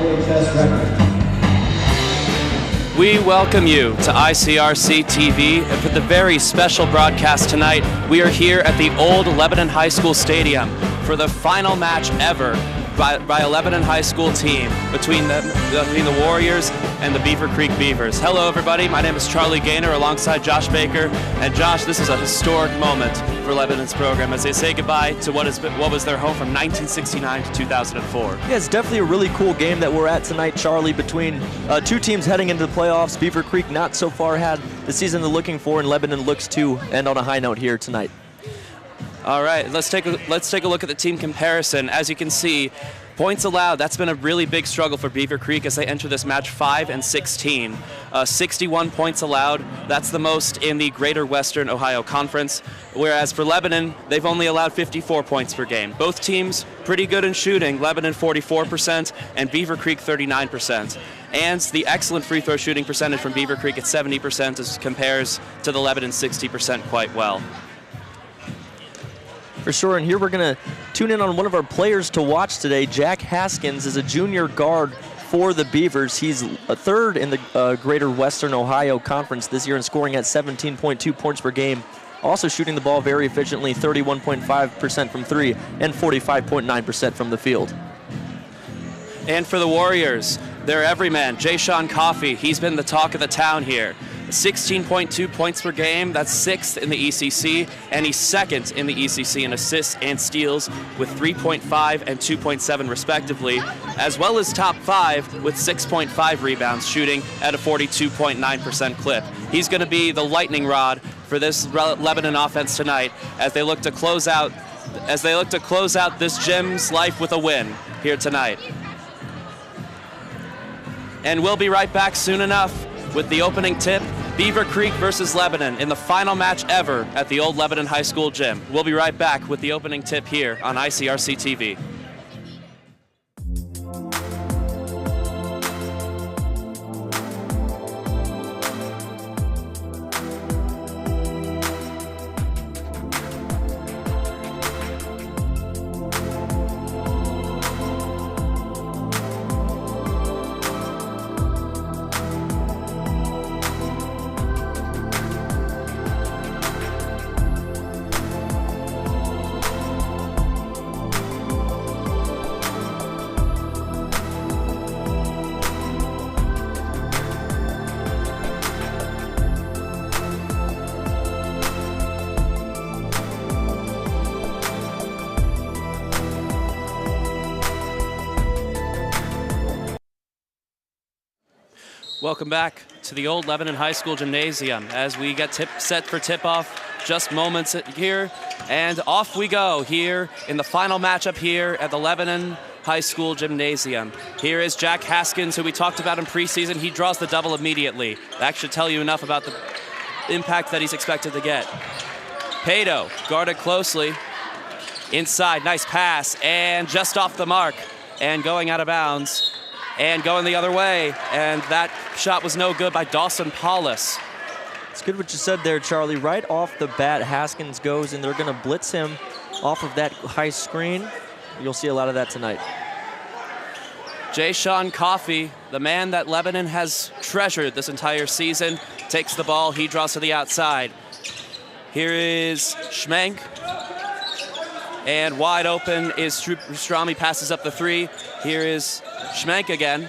LHS record. We welcome you to ICRC-TV, and for the very special broadcast tonight, we are here at the old Lebanon High School Stadium for the final match ever by a Lebanon High School team between the Warriors and the Beavercreek Beavers. Hello everybody, my name is Charlie Gaynor alongside Josh Baker, and Josh, this is a historic moment for Lebanon's program as they say goodbye to what was their home from 1969 to 2004. Yeah, it's definitely a really cool game that we're at tonight, Charlie, between two teams heading into the playoffs. Beavercreek not so far had the season they're looking for, and Lebanon looks to end on a high note here tonight. All right, let's take a look at the team comparison. As you can see, points allowed, that's been a really big struggle for Beavercreek as they enter this match 5-16. 61 points allowed, that's the most in the Greater Western Ohio Conference, whereas for Lebanon, they've only allowed 54 points per game. Both teams pretty good in shooting, Lebanon 44% and Beavercreek 39%. And the excellent free throw shooting percentage from Beavercreek at 70% as compares to the Lebanon 60% quite well. For sure, and here we're going to tune in on one of our players to watch today. Jack Haskins is a junior guard for the Beavers. He's a third in the Greater Western Ohio Conference this year and scoring at 17.2 points per game. Also shooting the ball very efficiently, 31.5% from three and 45.9% from the field. And for the Warriors, their everyman, Jay-Sean Coffey, he's been the talk of the town here. 16.2 points per game, that's 6th in the ECC, and he's 2nd in the ECC in assists and steals with 3.5 and 2.7 respectively, as well as top 5 with 6.5 rebounds, shooting at a 42.9% clip. He's going to be the lightning rod for this Lebanon offense tonight as they look to close out this gym's life with a win here tonight. And we'll be right back soon enough with the opening tip, Beavercreek versus Lebanon in the final match ever at the old Lebanon High School gym. We'll be right back with the opening tip here on ICRC-TV. Welcome back to the old Lebanon High School Gymnasium as we get set for tip-off just moments here, and off we go here in the final matchup here at the Lebanon High School Gymnasium. Here is Jack Haskins, who we talked about in preseason. He draws the double immediately. That should tell you enough about the impact that he's expected to get. Pato guarded closely. Inside, nice pass, and just off the mark, and going out of bounds. And going the other way, and that shot was no good by Dawson Paulus. It's good what you said there, Charlie. Right off the bat, Haskins goes, and they're going to blitz him off of that high screen. You'll see a lot of that tonight. Jay-Sean Coffey, the man that Lebanon has treasured this entire season, takes the ball. He draws to the outside. Here is Schmenk. And wide open is Strom. He passes up the three. Here is Schmenk again.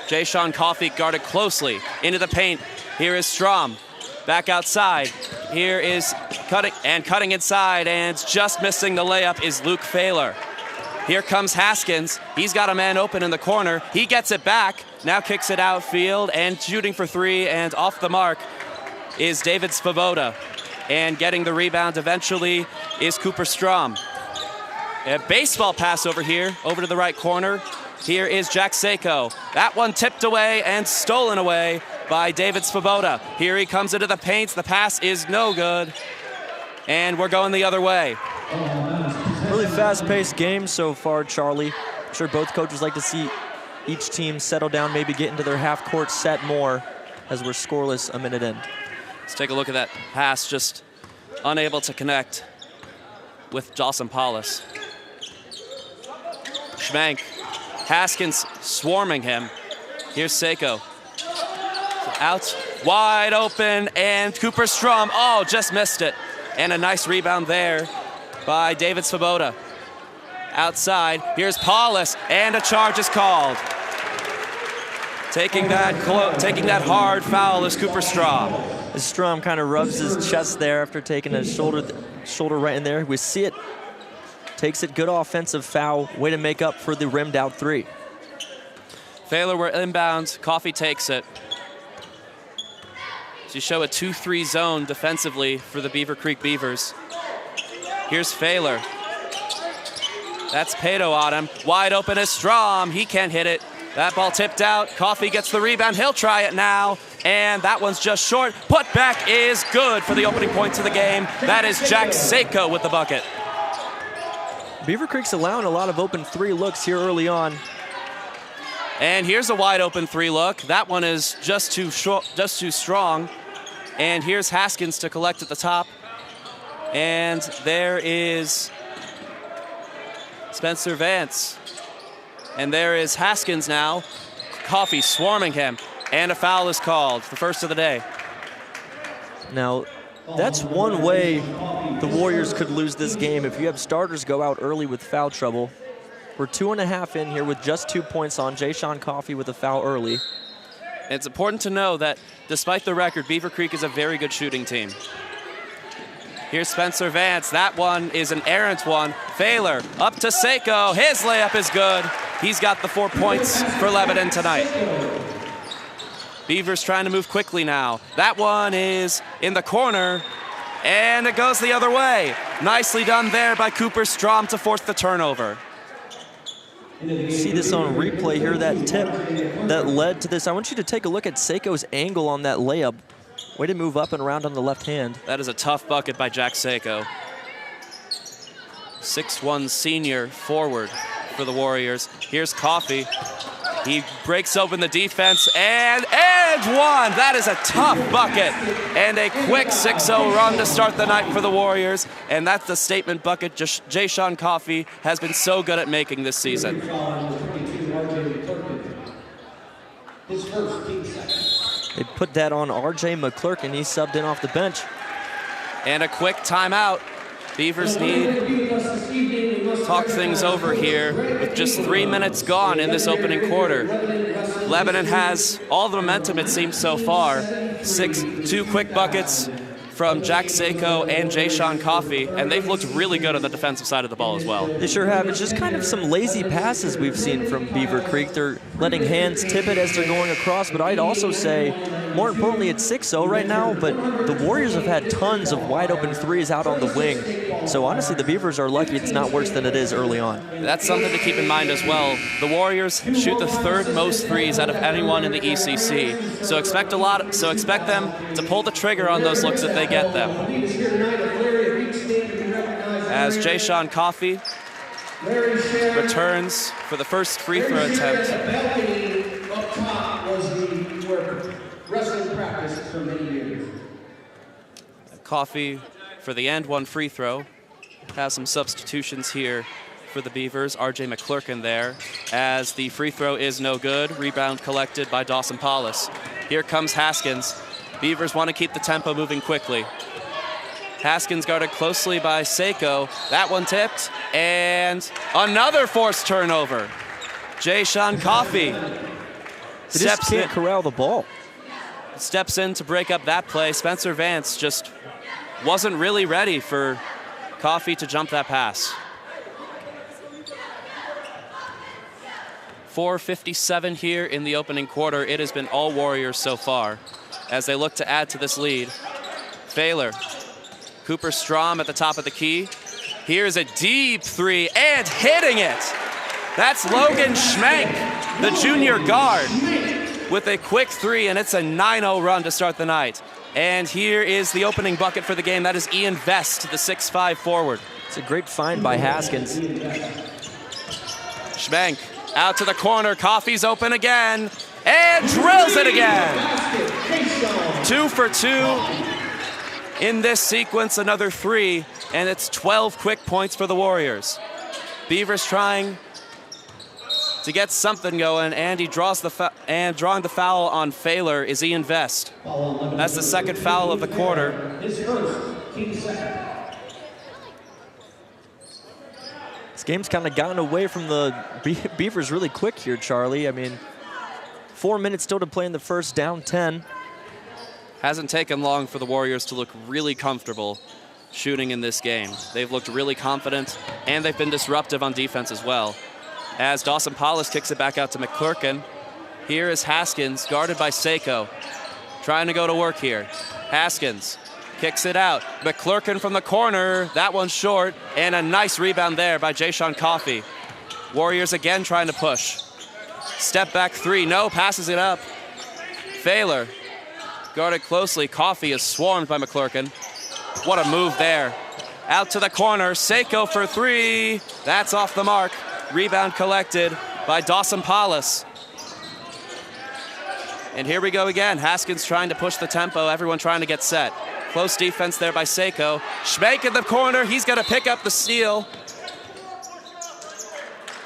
Jay-Sean Coffey guarded closely into the paint. Here is Strom. Back outside. Here is cutting inside, and just missing the layup is Luke Failer. Here comes Haskins. He's got a man open in the corner. He gets it back. Now kicks it outfield and shooting for three, and off the mark is David Svoboda. And getting the rebound eventually is Cooper Strom. A baseball pass over here, over to the right corner. Here is Jack Seiko. That one tipped away and stolen away by David Svoboda. Here he comes into the paint. The pass is no good. And we're going the other way. Really fast-paced game so far, Charlie. I'm sure both coaches like to see each team settle down, maybe get into their half-court set more as we're scoreless a minute in. Let's take a look at that pass, just unable to connect with Dawson Paulus. Schmenk Haskins swarming him. Here's Seiko. Out, wide open, and Cooper Strom, oh, just missed it. And a nice rebound there by David Svoboda. Outside, here's Paulus, and a charge is called. Taking that hard foul is Cooper Strom. Strom kind of rubs his chest there after taking a shoulder right in there. We see it. Takes it, good offensive foul. Way to make up for the rimmed out three. Thaler were inbound, Coffey takes it. So you show a 2-3 zone defensively for the Beavercreek Beavers. Here's Thaler. That's Pato on him. Wide open is Strom. He can't hit it. That ball tipped out. Coffey gets the rebound. He'll try it now. And that one's just short. Put back is good for the opening points of the game. That is Jack Seiko with the bucket. Beavercreek's allowing a lot of open three looks here early on. And here's a wide open three look. That one is just too strong. And here's Haskins to collect at the top. And there is Spencer Vance. And there is Haskins now. Coffey swarming him. And a foul is called, the first of the day. Now, that's one way the Warriors could lose this game if you have starters go out early with foul trouble. We're 2.5 in here with just 2 points on. Jay-Sean Coffey with a foul early. It's important to know that despite the record, Beavercreek is a very good shooting team. Here's Spencer Vance. That one is an errant one. Thaler up to Seiko. His layup is good. He's got the 4 points for Lebanon tonight. Beavers trying to move quickly now. That one is in the corner, and it goes the other way. Nicely done there by Cooper Strom to force the turnover. You see this on replay here, that tip that led to this. I want you to take a look at Seiko's angle on that layup. Way to move up and around on the left hand. That is a tough bucket by Jack Seiko. 6'1" senior forward for the Warriors. Here's Coffey. He breaks open the defense and one. That is a tough bucket. And a quick 6-0 run to start the night for the Warriors. And that's the statement bucket Jay-Sean Coffey has been so good at making this season. They put that on R.J. McClurkin. He subbed in off the bench. And a quick timeout. Beavers need to talk things over here with just 3 minutes gone in this opening quarter. Lebanon has all the momentum, it seems, so far. 2 quick buckets from Jack Seiko and Jay-Sean Coffey, and they've looked really good on the defensive side of the ball as well. They sure have. It's just kind of some lazy passes we've seen from Beavercreek. They're letting hands tip it as they're going across, but I'd also say, more importantly, it's 6-0 right now, but the Warriors have had tons of wide open threes out on the wing. So honestly, the Beavers are lucky it's not worse than it is early on. That's something to keep in mind as well. The Warriors shoot the 3rd most threes out of anyone in the ECC. So expect them to pull the trigger on those looks if they get them. As Jay-Sean Coffey returns for the first free throw attempt. Coffey for the and one free throw. Has some substitutions here for the Beavers. R.J. McClurkin there as the free throw is no good. Rebound collected by Dawson Paulus. Here comes Haskins. Beavers want to keep the tempo moving quickly. Haskins guarded closely by Seiko. That one tipped, and another forced turnover. Jay-Sean Coffey steps in. Corral the ball. Steps in to break up that play. Spencer Vance just wasn't really ready for Coffey to jump that pass. 4:57 here in the opening quarter. It has been all Warriors so far as they look to add to this lead. Thaler. Cooper Strom at the top of the key. Here's a deep three and hitting it. That's Logan Schmenk, the junior guard, with a quick three, and it's a 9-0 run to start the night. And here is the opening bucket for the game. That is Ian Vest, the 6'5" forward. It's a great find by Haskins. Schmenk out to the corner. Coffey's open again and drills it again. 2 for 2. In this sequence, another 3, and it's 12 quick points for the Warriors. Beavers trying to get something going, and he draws the and drawing the foul on Failer is Ian Vest. That's the second foul of the quarter. His first, team second. This game's kind of gotten away from the Beavers really quick here, Charlie. I mean, 4 minutes still to play in the first, down 10. Hasn't taken long for the Warriors to look really comfortable shooting in this game. They've looked really confident, and they've been disruptive on defense as well. As Dawson Paulus kicks it back out to McClurkin. Here is Haskins, guarded by Seiko. Trying to go to work here. Haskins kicks it out. McClurkin from the corner. That one's short, and a nice rebound there by Jayshawn Coffey. Warriors again trying to push. Step back three, no, passes it up. Failer, guarded closely. Coffey is swarmed by McClurkin. What a move there. Out to the corner, Seiko for three. That's off the mark. Rebound collected by Dawson Paulus. And here we go again. Haskins trying to push the tempo, everyone trying to get set. Close defense there by Seiko. Schmenk in the corner, he's gonna pick up the steal.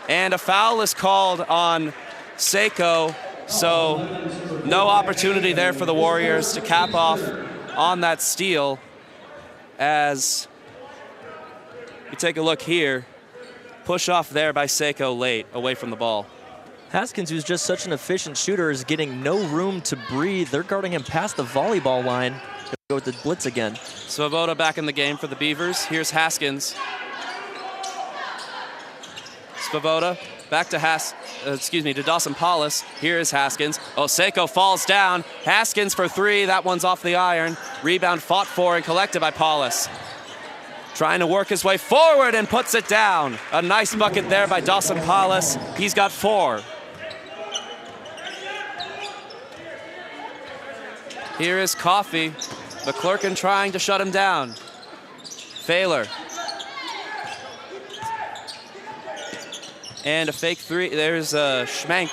And a foul is called on Seiko, so no opportunity there for the Warriors to cap off on that steal. As you take a look here, push off there by Seiko late, away from the ball. Haskins, who's just such an efficient shooter, is getting no room to breathe. They're guarding him past the volleyball line. Go with the blitz again. Svoboda back in the game for the Beavers. Here's Haskins. Svoboda back to to Dawson Paulus. Here is Haskins. Oh, Seiko falls down. Haskins for three. That one's off the iron. Rebound fought for and collected by Paulus. Trying to work his way forward and puts it down. A nice bucket there by Dawson Paulus. He's got four. Here is Coffey. McClurkin trying to shut him down. Failer. And a fake three. There's Schmenk.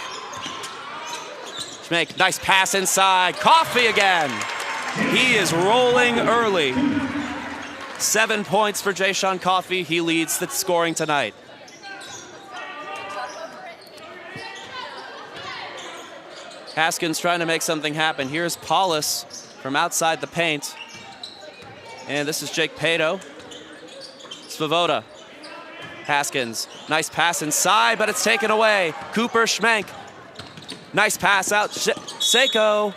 Schmenk, nice pass inside. Coffey again. He is rolling early. 7 points for Jayshawn Coffey. He leads the scoring tonight. Haskins trying to make something happen. Here's Paulus from outside the paint. And this is Jake Pato. Svoboda. Haskins, nice pass inside, but it's taken away. Cooper Schmenk. Nice pass out. Seiko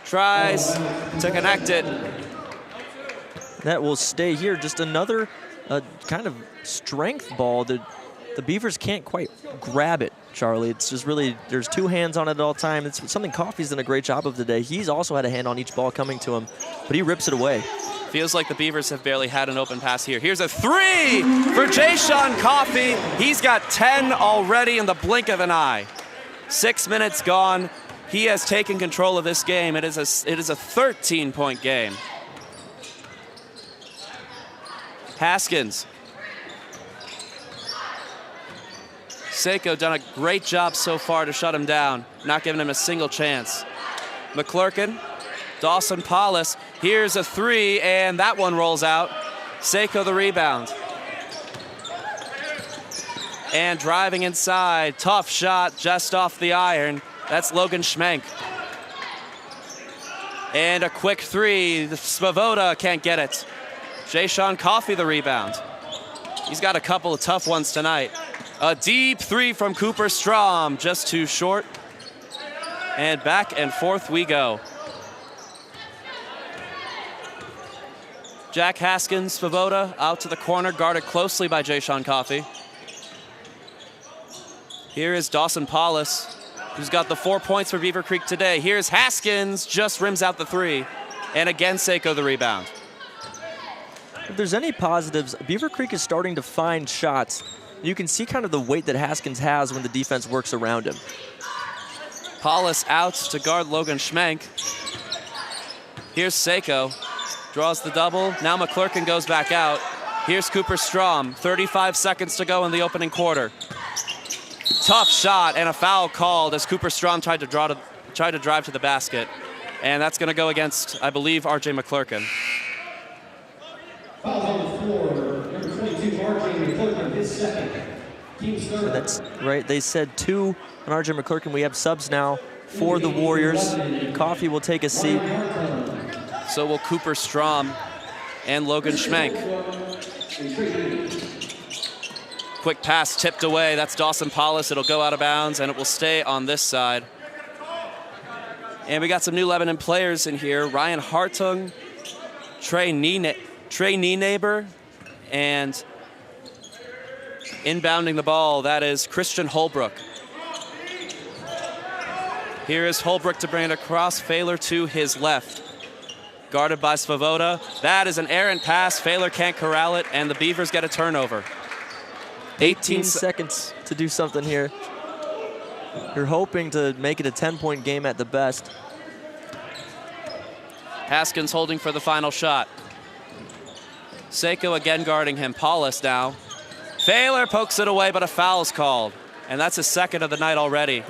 tries to connect it. That will stay here. Just another kind of strength ball. The Beavers can't quite grab it, Charlie. It's just really, there's two hands on it at all time. It's something Coffey's done a great job of today. He's also had a hand on each ball coming to him, but he rips it away. Feels like the Beavers have barely had an open pass here. Here's a three for Jayshawn Coffey. He's got 10 already in the blink of an eye. 6 minutes gone. He has taken control of this game. It is a 13-point game. Haskins. Seiko done a great job so far to shut him down, not giving him a single chance. McClurkin, Dawson Paulus, here's a three, and that one rolls out. Seiko the rebound. And driving inside, tough shot just off the iron. That's Logan Schmenk. And a quick three, Svoboda can't get it. Jayshawn Coffey the rebound. He's got a couple of tough ones tonight. A deep three from Cooper Strom, just too short. And back and forth we go. Jack Haskins, Svoboda out to the corner, guarded closely by Jayshawn Coffey. Here is Dawson Paulus, who's got the 4 points for Beavercreek today. Here's Haskins, just rims out the three. And again, Seiko the rebound. If there's any positives, Beavercreek is starting to find shots. You can see kind of the weight that Haskins has when the defense works around him. Paulus out to guard Logan Schmenk. Here's Seiko, draws the double. Now McClurkin goes back out. Here's Cooper Strom, 35 seconds to go in the opening quarter. Tough shot and a foul called as Cooper Strom tried to drive to the basket. And that's gonna go against, I believe, RJ McClurkin. Foul on the floor, number 22, RJ McClurkin, his second. That's right. They said 2 on RJ McClurkin. We have subs now for the Warriors. Coffee will take a seat. So will Cooper Strom and Logan Schmenk. Quick pass tipped away. That's Dawson Paulus. It'll go out of bounds, and it will stay on this side. And we got some new Lebanon players in here. Ryan Hartung, Trey Nienaber, and inbounding the ball, that is Christian Holbrook. Here is Holbrook to bring it across. Failer to his left. Guarded by Svoboda. That is an errant pass. Failer can't corral it, and the Beavers get a turnover. 18 seconds to do something here. You're hoping to make it a 10-point game at the best. Haskins holding for the final shot. Seiko again guarding him. Paulus now. Failer pokes it away, but a foul's called. And that's his second of the night already.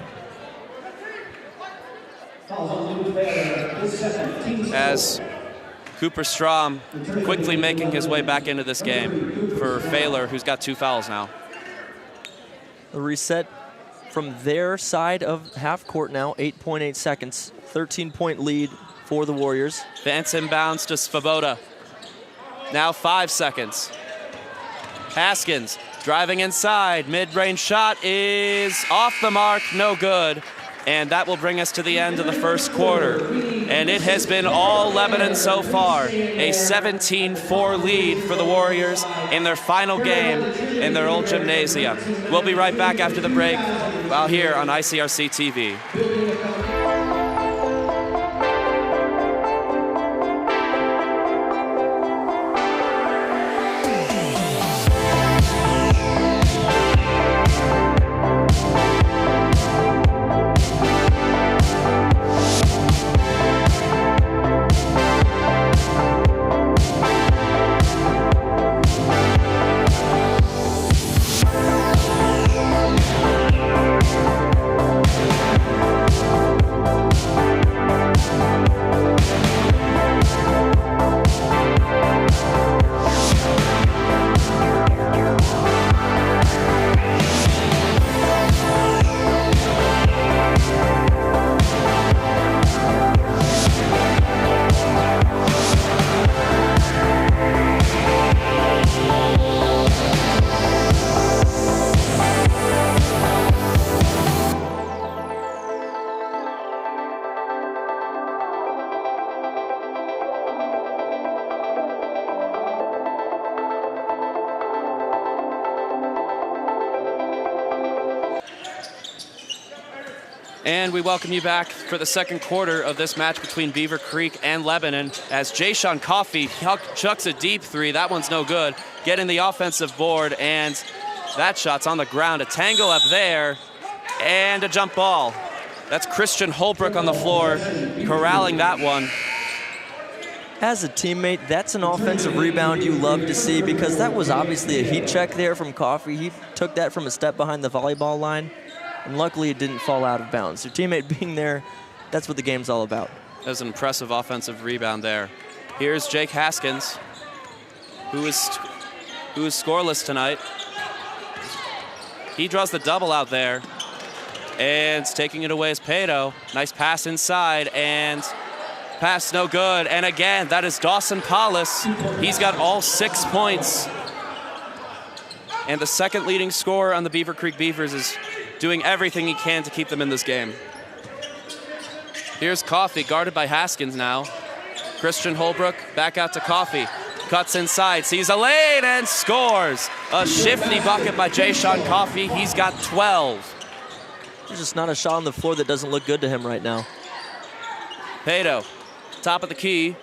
As Cooper Strom quickly making his way back into this game for Failer, who's got 2 fouls now. A reset from their side of half court now, 8.8 seconds. 13-point lead for the Warriors. Vance inbounds to Svoboda. Now 5 seconds. Haskins driving inside. Mid-range shot is off the mark, no good. And that will bring us to the end of the first quarter. And it has been all Lebanon so far. A 17-4 lead for the Warriors in their final game in their old gymnasium. We'll be right back after the break while here on ICRC-TV. And we welcome you back for the second quarter of this match between Beavercreek and Lebanon as Jayshawn Coffey chucks a deep 3. That one's no good. Getting the offensive board, and that shot's on the ground. A tangle up there, and a jump ball. That's Christian Holbrook on the floor, corralling that one. As a teammate, that's an offensive rebound you love to see because that was obviously a heat check there from Coffey. He took that from a step behind the volleyball line. And luckily, it didn't fall out of bounds. Your teammate being there, that's what the game's all about. That was an impressive offensive rebound there. Here's Jake Haskins, who is scoreless tonight. He draws the double out there, and taking it away is Pato. Nice pass inside, and pass no good. And again, that is Dawson Paulus. He's got all 6 points. And the second leading scorer on the Beavercreek Beavers is doing everything he can to keep them in this game. Here's Coffey, guarded by Haskins now. Christian Holbrook back out to Coffey. Cuts inside, sees a lane, and scores. A shifty bucket by Jayshawn Coffey. He's got 12. There's just not a shot on the floor that doesn't look good to him right now. Pato, top of the key.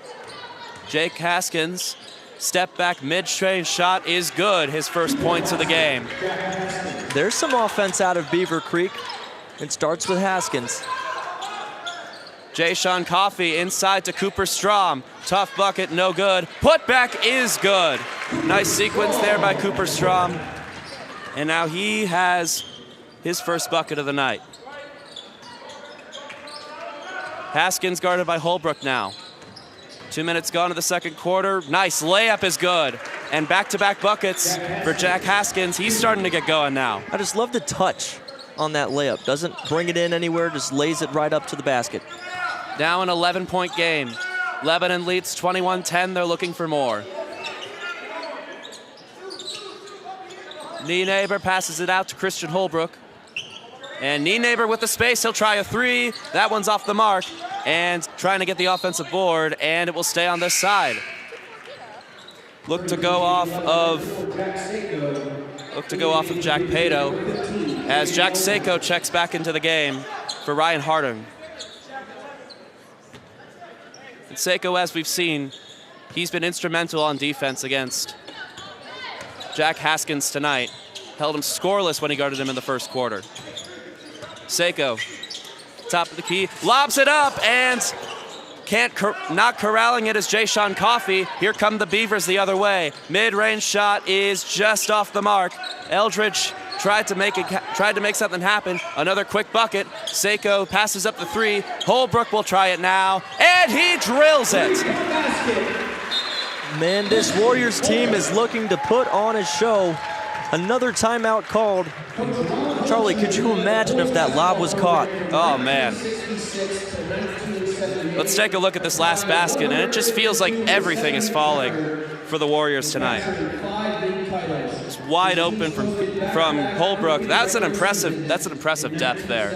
Jake Haskins, step back mid-range shot is good. His first points of the game. There's some offense out of Beavercreek. It starts with Haskins. Jayshawn Coffey inside to Cooper Strom. Tough bucket, no good. Putback is good. Nice sequence there by Cooper Strom. And now he has his first bucket of the night. Haskins guarded by Holbrook now. 2 minutes gone to the second quarter. Nice layup is good. And back-to-back buckets for Jack Haskins. He's starting to get going now. I just love the touch on that layup. Doesn't bring it in anywhere, just lays it right up to the basket. Now an 11-point game. Lebanon leads 21-10. They're looking for more. Nienaber passes it out to Christian Holbrook. And Nienaber with the space. He'll try a three. That one's off the mark. And trying to get the offensive board, and it will stay on this side. Look to go off of Jack Pato as Jack Seiko checks back into the game for Ryan Harding. And Seiko, as we've seen, he's been instrumental on defense against Jack Haskins tonight. Held him scoreless when he guarded him in the first quarter. Seiko, top of the key, lobs it up, and not corralling it is Jayshawn Coffey. Here come the Beavers the other way. Mid-range shot is just off the mark. Eldridge tried to make something happen. Another quick bucket. Seiko passes up the three. Holbrook will try it now, and he drills it. Man, this Warriors team is looking to put on a show. Another timeout called. Charlie, could you imagine if that lob was caught? Oh, man. Let's take a look at this last basket, and it just feels like everything is falling for the Warriors tonight. It's wide open from Holbrook. That's an impressive depth there.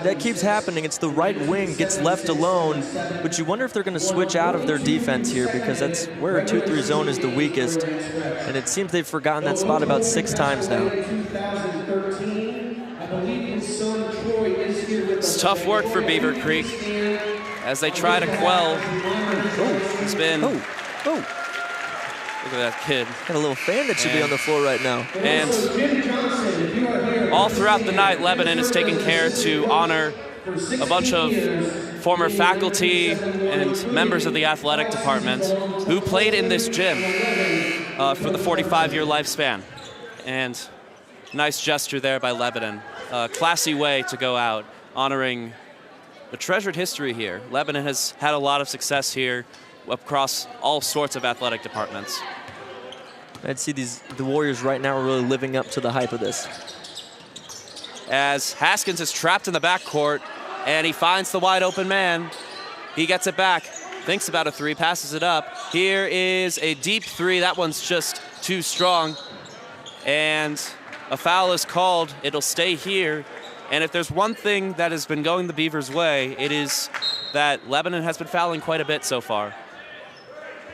That keeps happening. It's the right wing gets left alone, but you wonder if they're going to switch out of their defense here, because that's where a 2-3 zone is the weakest, and it seems they've forgotten that spot about 6 times now. It's tough work for Beavercreek as they try to quell. It's been. Look at that kid. Got a little fan that should be on the floor right now. And all throughout the night, Lebanon is taking care to honor a bunch of former faculty and members of the athletic department who played in this gym for the 45-year lifespan. And nice gesture there by Lebanon. Classy way to go out, honoring the treasured history here. Lebanon has had a lot of success here across all sorts of athletic departments. I'd see the Warriors right now are really living up to the hype of this. As Haskins is trapped in the backcourt, and he finds the wide open man. He gets it back, thinks about a three, passes it up. Here is a deep three. That one's just too strong. And a foul is called. It'll stay here. And if there's one thing that has been going the Beavers' way, it is that Lebanon has been fouling quite a bit so far.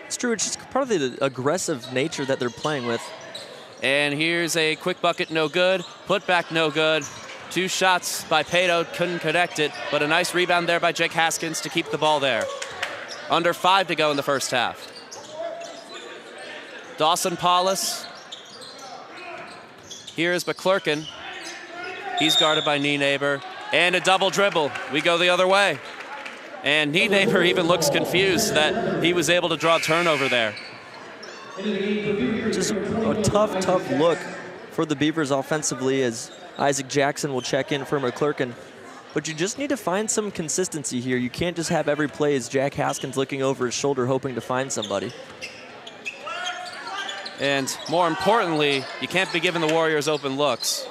It's true. It's just part of the aggressive nature that they're playing with. And here's a quick bucket, no good. Put back, no good. 2 shots by Pato, couldn't connect it, but a nice rebound there by Jake Haskins to keep the ball there. Under 5 to go in the first half. Dawson Paulus. Here's McClurkin. He's guarded by Nienaber. And a double dribble. We go the other way. And Nienaber even looks confused that he was able to draw a turnover there. Just a tough look for the Beavers offensively as Isaac Jackson will check in for McClurkin. But you just need to find some consistency here. You can't just have every play as Jack Haskins looking over his shoulder hoping to find somebody. And more importantly, you can't be giving the Warriors open looks.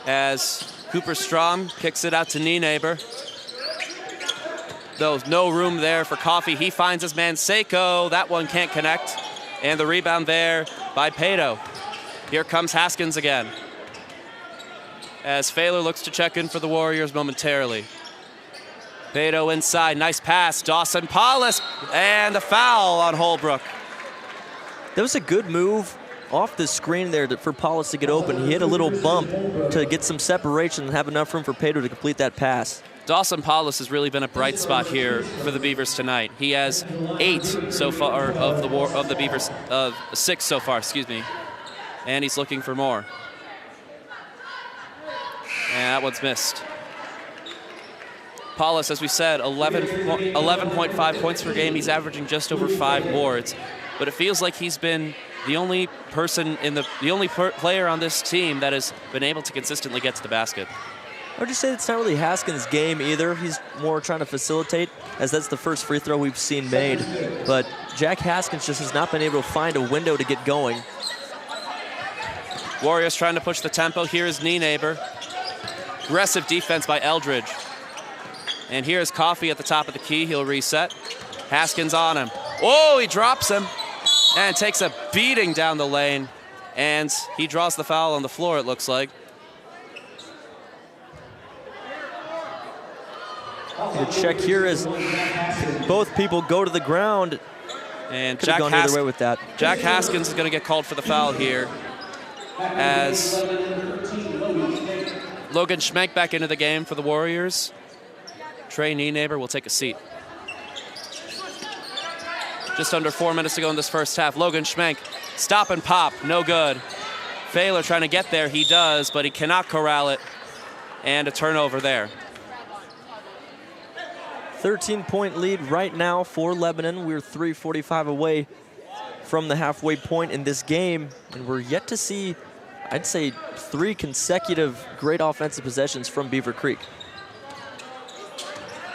As Cooper Strom kicks it out to Nienaber. Though no room there for Coffey. He finds his man Seiko. That one can't connect. And the rebound there by Pato. Here comes Haskins again. As Failer looks to check in for the Warriors momentarily. Pato inside, nice pass. Dawson Paulus, and a foul on Holbrook. That was a good move off the screen there for Paulus to get open. He hit a little bump to get some separation and have enough room for Pato to complete that pass. Dawson Paulus has really been a bright spot here for the Beavers tonight. He has 8 so far of the Beavers, 6 so far, excuse me. And he's looking for more. And that one's missed. Paulus, as we said, 11.5 points per game. He's averaging just over 5 boards. But it feels like he's been the only person player on this team that has been able to consistently get to the basket. I would just say it's not really Haskins' game either. He's more trying to facilitate, as that's the first free throw we've seen made. But Jack Haskins just has not been able to find a window to get going. Warriors trying to push the tempo. Here is Nienaber. Aggressive defense by Eldridge. And here's Coffey at the top of the key. He'll reset. Haskins on him. Oh, he drops him and takes a beating down the lane. And he draws the foul on the floor, it looks like. The check here is both people go to the ground. And Could have gone either way with that. Jack Haskins is going to get called for the foul here as Logan Schmenk back into the game for the Warriors. Trey Nienaber will take a seat. Just under 4 minutes to go in this first half. Logan Schmenk, stop and pop, no good. Failer trying to get there, he does, but he cannot corral it. And a turnover there. 13-point lead right now for Lebanon. We're 3:45 away from the halfway point in this game, and we're yet to see, I'd say, 3 consecutive great offensive possessions from Beavercreek.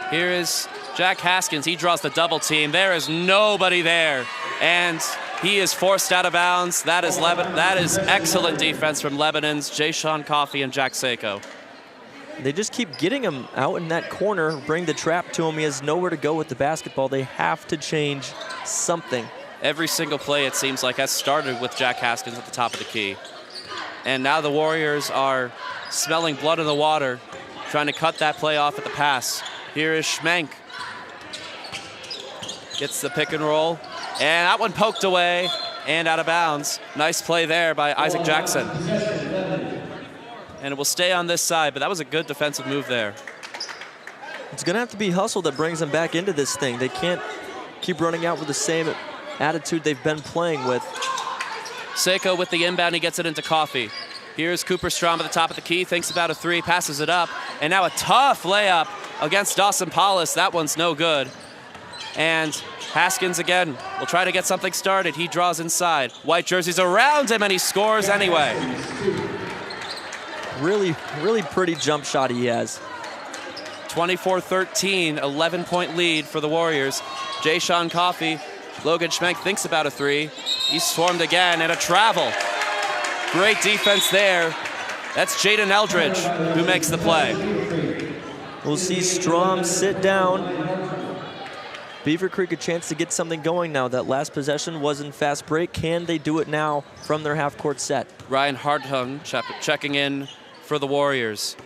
Here is Jack Haskins. He draws the double team. There is nobody there, and he is forced out of bounds. That is excellent defense from Lebanon's Jay-Sean Coffey and Jack Seiko. They just keep getting him out in that corner, bring the trap to him. He has nowhere to go with the basketball. They have to change something. Every single play, it seems like, has started with Jack Haskins at the top of the key. And now the Warriors are smelling blood in the water, trying to cut that play off at the pass. Here is Schmenk. Gets the pick and roll. And that one poked away and out of bounds. Nice play there by Isaac Jackson. And it will stay on this side, but that was a good defensive move there. It's going to have to be hustle that brings them back into this thing. They can't keep running out with the same attitude they've been playing with. Seiko with the inbound, he gets it into Coffey. Here's Cooper Strom at the top of the key, thinks about a 3, passes it up, and now a tough layup against Dawson Paulus. That one's no good. And Haskins again will try to get something started. He draws inside. White jerseys around him, and he scores anyway. Really, really pretty jump shot he has. 24-13, 11-point lead for the Warriors. Jay-Sean Coffey, Logan Schmenk thinks about a 3. He's swarmed again, and a travel. Great defense there. That's Jaden Eldridge who makes the play. We'll see Strom sit down. Beavercreek a chance to get something going now. That last possession was in fast break. Can they do it now from their half-court set? Ryan Hartung checking in for the Warriors.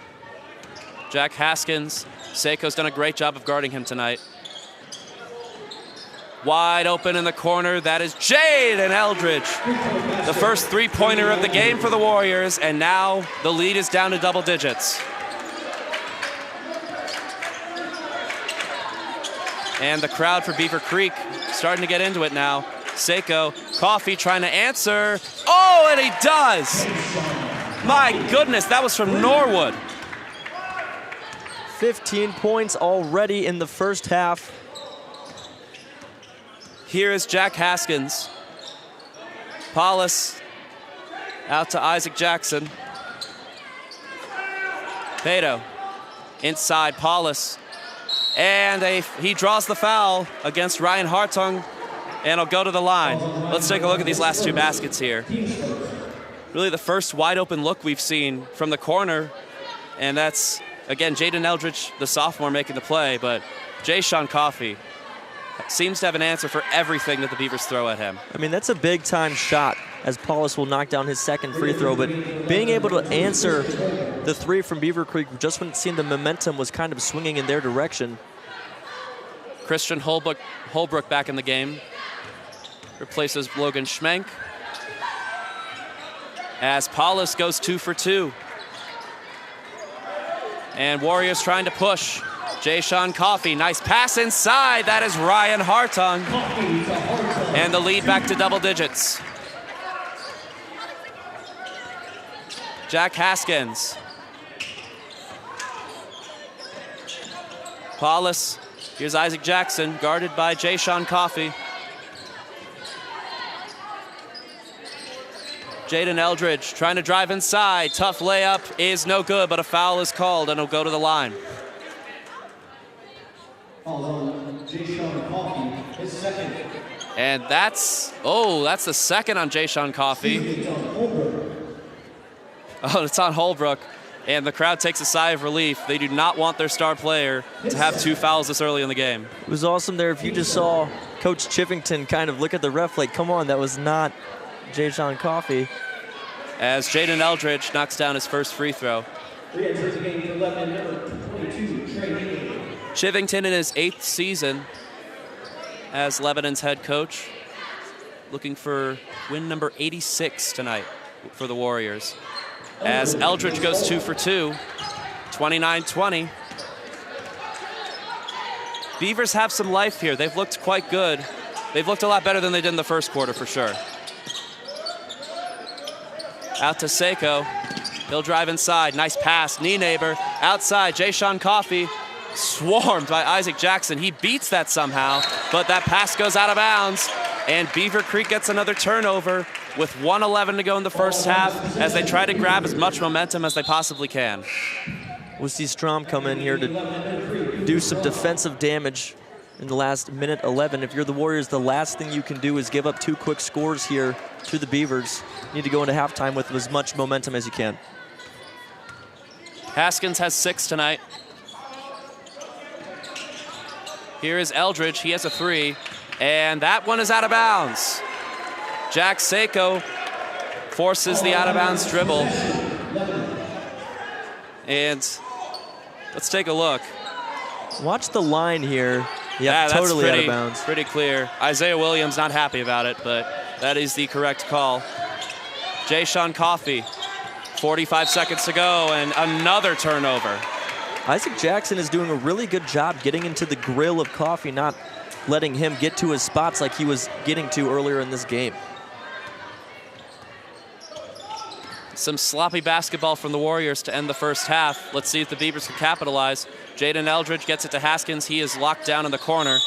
Jack Haskins, Seiko's done a great job of guarding him tonight. Wide open in the corner, that is Jaden Eldridge. The first 3-pointer of the game for the Warriors, and now the lead is down to double digits. And the crowd for Beavercreek starting to get into it now. Seiko, Coffey trying to answer. Oh, and he does! My goodness, that was from Norwood. 15 points already in the first half. Here is Jack Haskins. Paulus out to Isaac Jackson. Pato inside Paulus. And he draws the foul against Ryan Hartung, and he'll go to the line. Let's take a look at these last 2 baskets here. Really the first wide open look we've seen from the corner, and that's, again, Jaden Eldridge, the sophomore, making the play, but Jay-Sean Coffey seems to have an answer for everything that the Beavers throw at him. I mean, that's a big-time shot, as Paulus will knock down his second free throw, but being able to answer the 3 from Beavercreek just when it seemed the momentum was kind of swinging in their direction. Christian Holbrook back in the game. Replaces Logan Schmenk. As Paulus goes 2 for 2. And Warriors trying to push. Jay-Sean Coffey, nice pass inside. That is Ryan Hartung. And the lead back to double digits. Jack Haskins. Paulus, here's Isaac Jackson, guarded by Jay-Sean Coffey. Jaden Eldridge trying to drive inside. Tough layup is no good, but a foul is called, and he'll go to the line. And that's the second on Jay-Sean Coffey. Oh, it's on Holbrook. And the crowd takes a sigh of relief. They do not want their star player to have 2 fouls this early in the game. It was awesome there. If you just saw Coach Chivington kind of look at the ref like, come on, that was not Jay-Sean Coffey. As Jaden Eldridge knocks down his first free throw. Chivington in his 8th season as Lebanon's head coach, looking for win number 86 tonight for the Warriors. As Eldridge goes 2 for 2, 29-20. Beavers have some life here. They've looked quite good. They've looked a lot better than they did in the first quarter for sure. Out to Seiko. He'll drive inside. Nice pass. Knee neighbor. Outside. Jay-Sean Coffey swarmed by Isaac Jackson. He beats that somehow, but that pass goes out of bounds. And Beavercreek gets another turnover with 1:11 to go in the first half as they try to grab as much momentum as they possibly can. We'll see Strom come in here to do some defensive damage in the last minute 11. If you're the Warriors, the last thing you can do is give up 2 quick scores here to the Beavers. You need to go into halftime with as much momentum as you can. Haskins has 6 tonight. Here is Eldridge. He has a 3. And that one is out of bounds. Jack Seiko forces the out-of-bounds dribble. And let's take a look. Watch the line here. Yeah, totally that's out of bounds. Pretty clear. Isaiah Williams not happy about it, but that is the correct call. Jay-Sean Coffey, 45 seconds to go, and another turnover. Isaac Jackson is doing a really good job getting into the grill of Coffey, not letting him get to his spots like he was getting to earlier in this game. Some sloppy basketball from the Warriors to end the first half. Let's see if the Beavers can capitalize. Jaden Eldridge gets it to Haskins. He is locked down in the corner.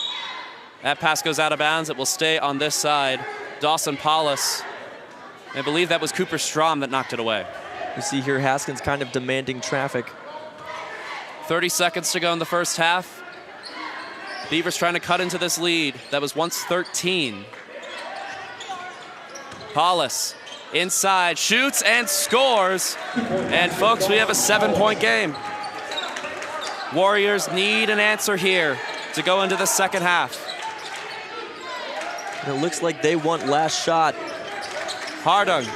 That pass goes out of bounds. It will stay on this side. Dawson Paulus. I believe that was Cooper Strom that knocked it away. You see here Haskins kind of demanding traffic. 30 seconds to go in the first half. Beavers trying to cut into this lead that was once 13. Paulus inside, shoots and scores. And folks, we have a 7-point game. Warriors need an answer here to go into the second half. And it looks like they want last shot. Hardung.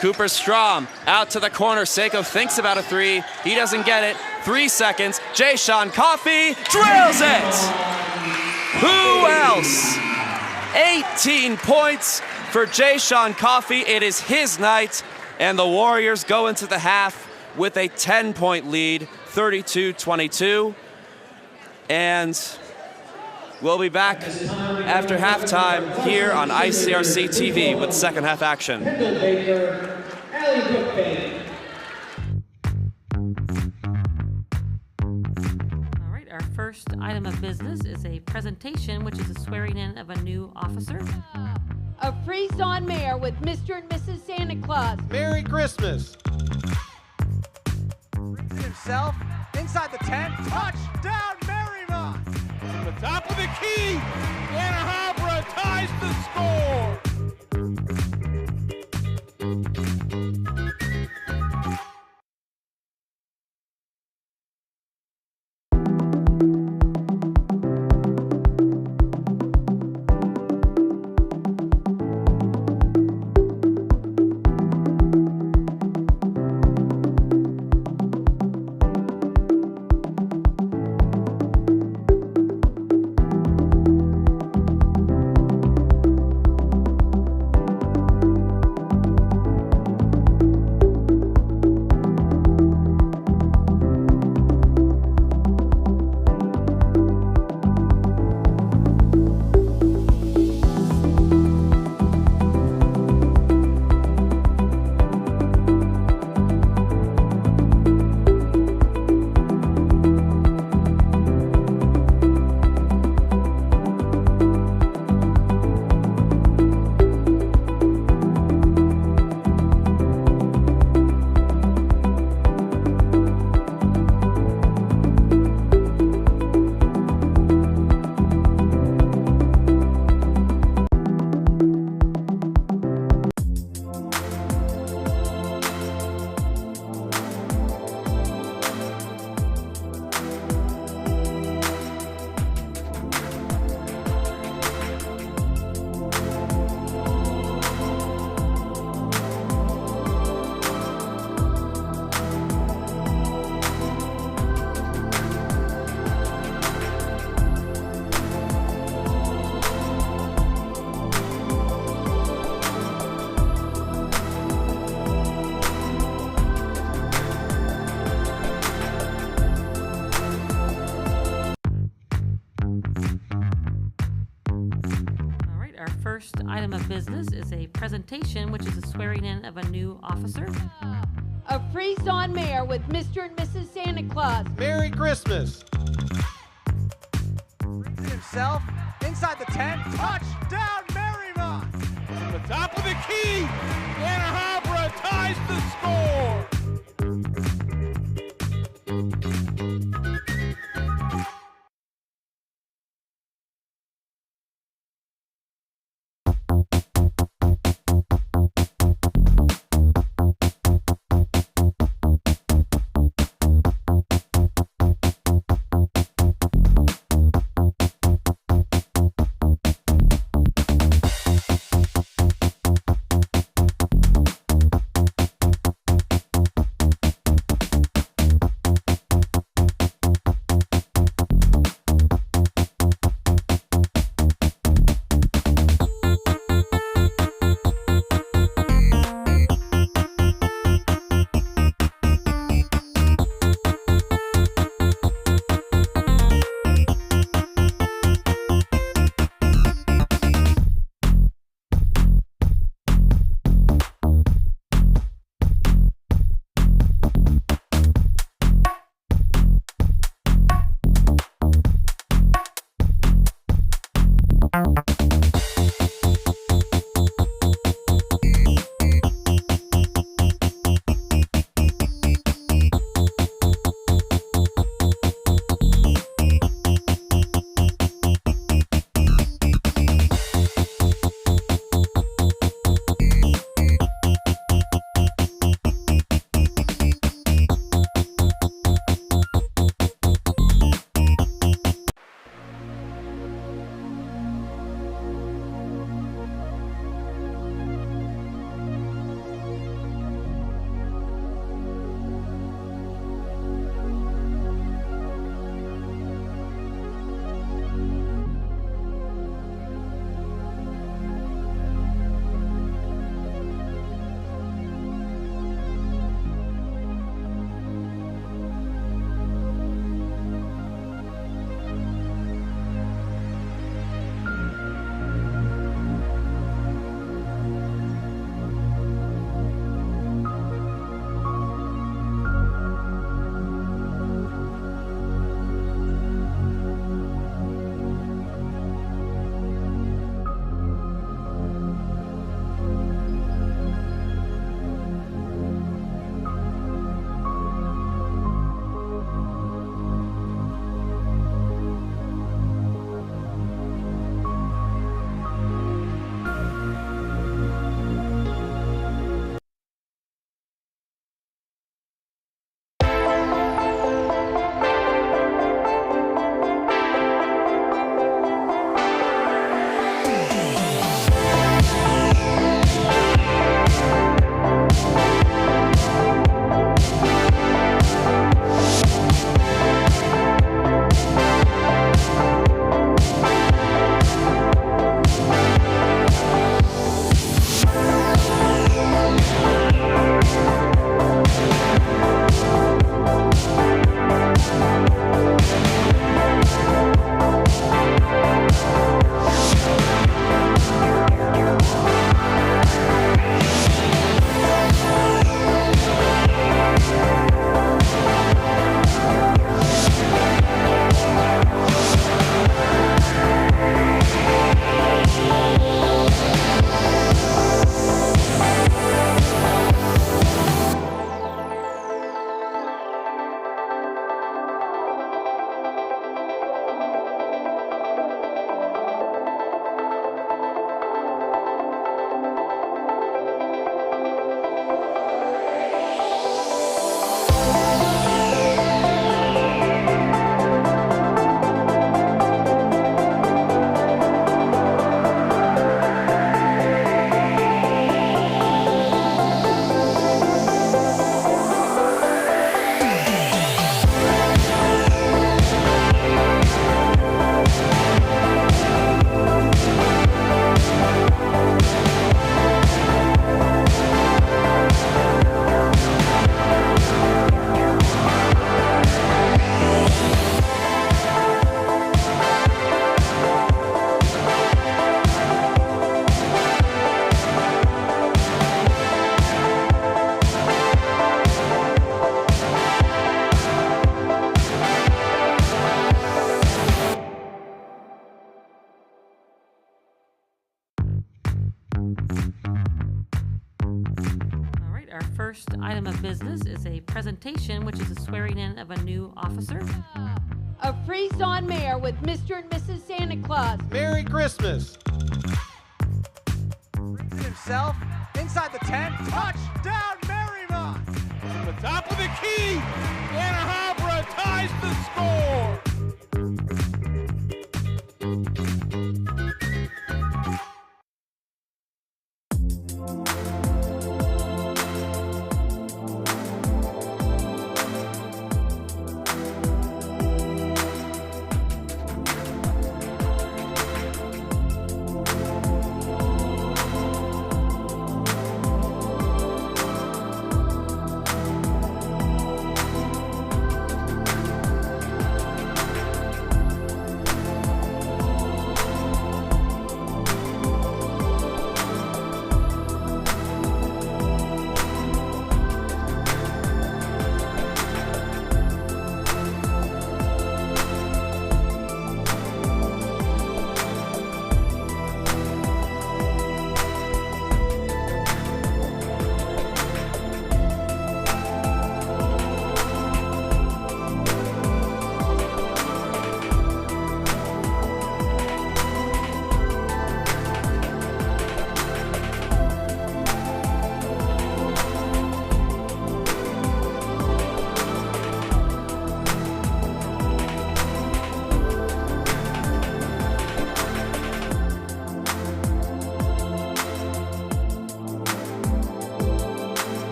Cooper Strom out to the corner. Seiko thinks about a 3. He doesn't get it. 3 seconds. Jay-Sean Coffey drills it. Who else? 18 points for Jay-Sean Coffey. It is his night, and the Warriors go into the half with a 10-point lead, 32-22. And we'll be back after halftime here on ICRC-TV with second half action. All right, our first item of business is a presentation, which is a swearing in of a new officer. A Freeze-On Mayor with Mr. and Mrs. Santa Claus. Merry Christmas. Brings it himself inside the 10. Touchdown, Marymount. From the top of the key, Anna Habra ties the score. item of business is a presentation, which is a swearing in of a new officer. A Freeze-On Mayor with Mr. and Mrs. Santa Claus. Merry Christmas. Brings it himself inside the 10. Touchdown, Marymount. From the top of the key, Anna Habra ties the score. item of business is a presentation, which is a swearing in of a new officer. A Freeze-On Mayor with Mr. and Mrs. Santa Claus. Merry Christmas. Brings it himself inside the 10. Touchdown, Marymount. From the top of the key, Ann Arbor ties the score.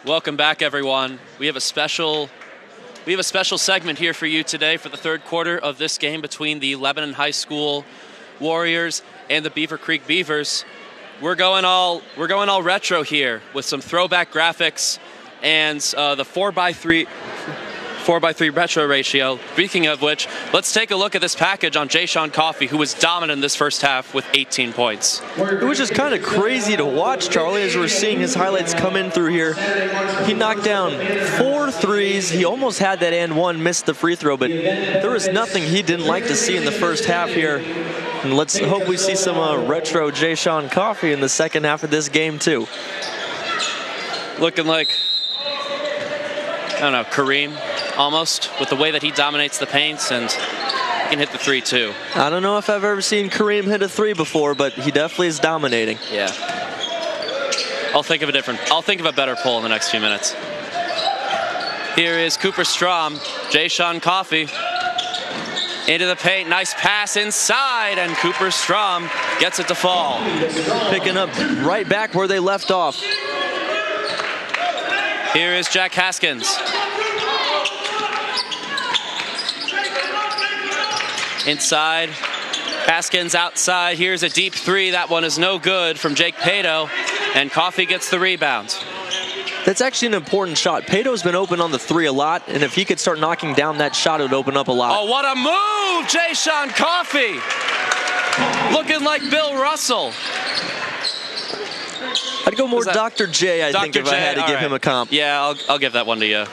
Welcome back, everyone. We have a special segment here for you today for the third quarter of this game between the Lebanon High School Warriors and the Beavercreek Beavers. We're going all retro here with some throwback graphics and the 4x3 retro ratio. Speaking of which, let's take a look at this package on Jay-Sean Coffey, who was dominant in this first half with 18 points. It was just kind of crazy to watch, Charlie, as we're seeing his highlights come in through here. He knocked down 4 threes. He almost had that and one, missed the free throw, but there was nothing he didn't like to see in the first half here. And let's hope we see some retro Jay-Sean Coffey in the second half of this game, too. Looking like, I don't know, Kareem, almost, with the way that he dominates the paints, and he can hit the 3 too. I don't know if I've ever seen Kareem hit a 3 before, but he definitely is dominating. Yeah. I'll think of a better poll in the next few minutes. Here is Cooper Strom, Jay-Sean Coffey into the paint, nice pass inside, and Cooper Strom gets it to fall. Picking up right back where they left off. Here is Jack Haskins. Inside, Haskins outside. Here's a deep 3. That one is no good from Jake Pato, and Coffey gets the rebound. That's actually an important shot. Pato's been open on the 3 a lot, and if he could start knocking down that shot, it would open up a lot. Oh, what a move! Jay-Sean Coffey looking like Bill Russell. I'd go more Dr. J, I think, if I had to give him a comp. Yeah, I'll give that one to you.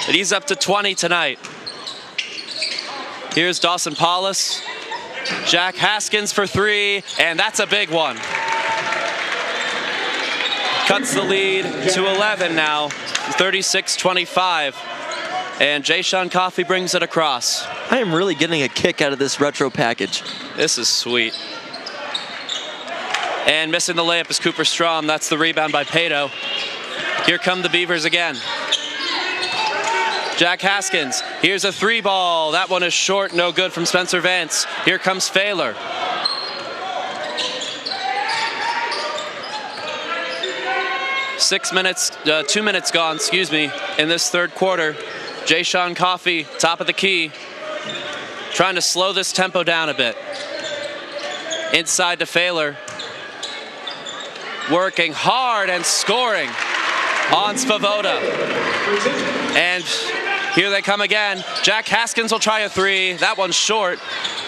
But he's up to 20 tonight. Here's Dawson Paulus. Jack Haskins for 3, and that's a big one. Cuts the lead to 11 now, 36-25. And Jay-Sean Coffey brings it across. I am really getting a kick out of this retro package. This is sweet. And missing the layup is Cooper Strom. That's the rebound by Pato. Here come the Beavers again. Jack Haskins. Here's a 3 ball. That one is short, no good from Spencer Vance. Here comes Failer. Two minutes gone, excuse me, in this third quarter. Jay-Sean Coffey, top of the key, trying to slow this tempo down a bit. Inside to Failer. Working hard and scoring on Svoboda. And here they come again. Jack Haskins will try a 3. That one's short,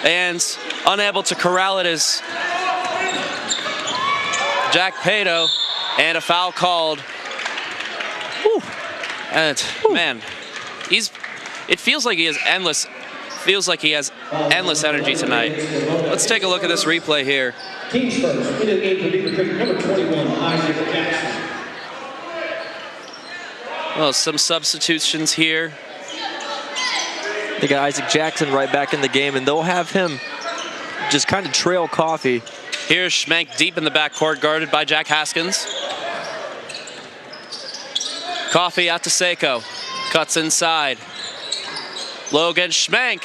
and unable to corral it is Jack Pato, and a foul called. Whew. And man, it feels like he has endless energy tonight. Let's take a look at this replay here. Teams first. Into the game for Beavercreek, number 21, Isaac Jackson. Well, some substitutions here. They got Isaac Jackson right back in the game, and they'll have him just kind of trail Coffee. Here's Schmenk deep in the backcourt, guarded by Jack Haskins. Coffee out to Seiko. Cuts inside. Logan Schmenk.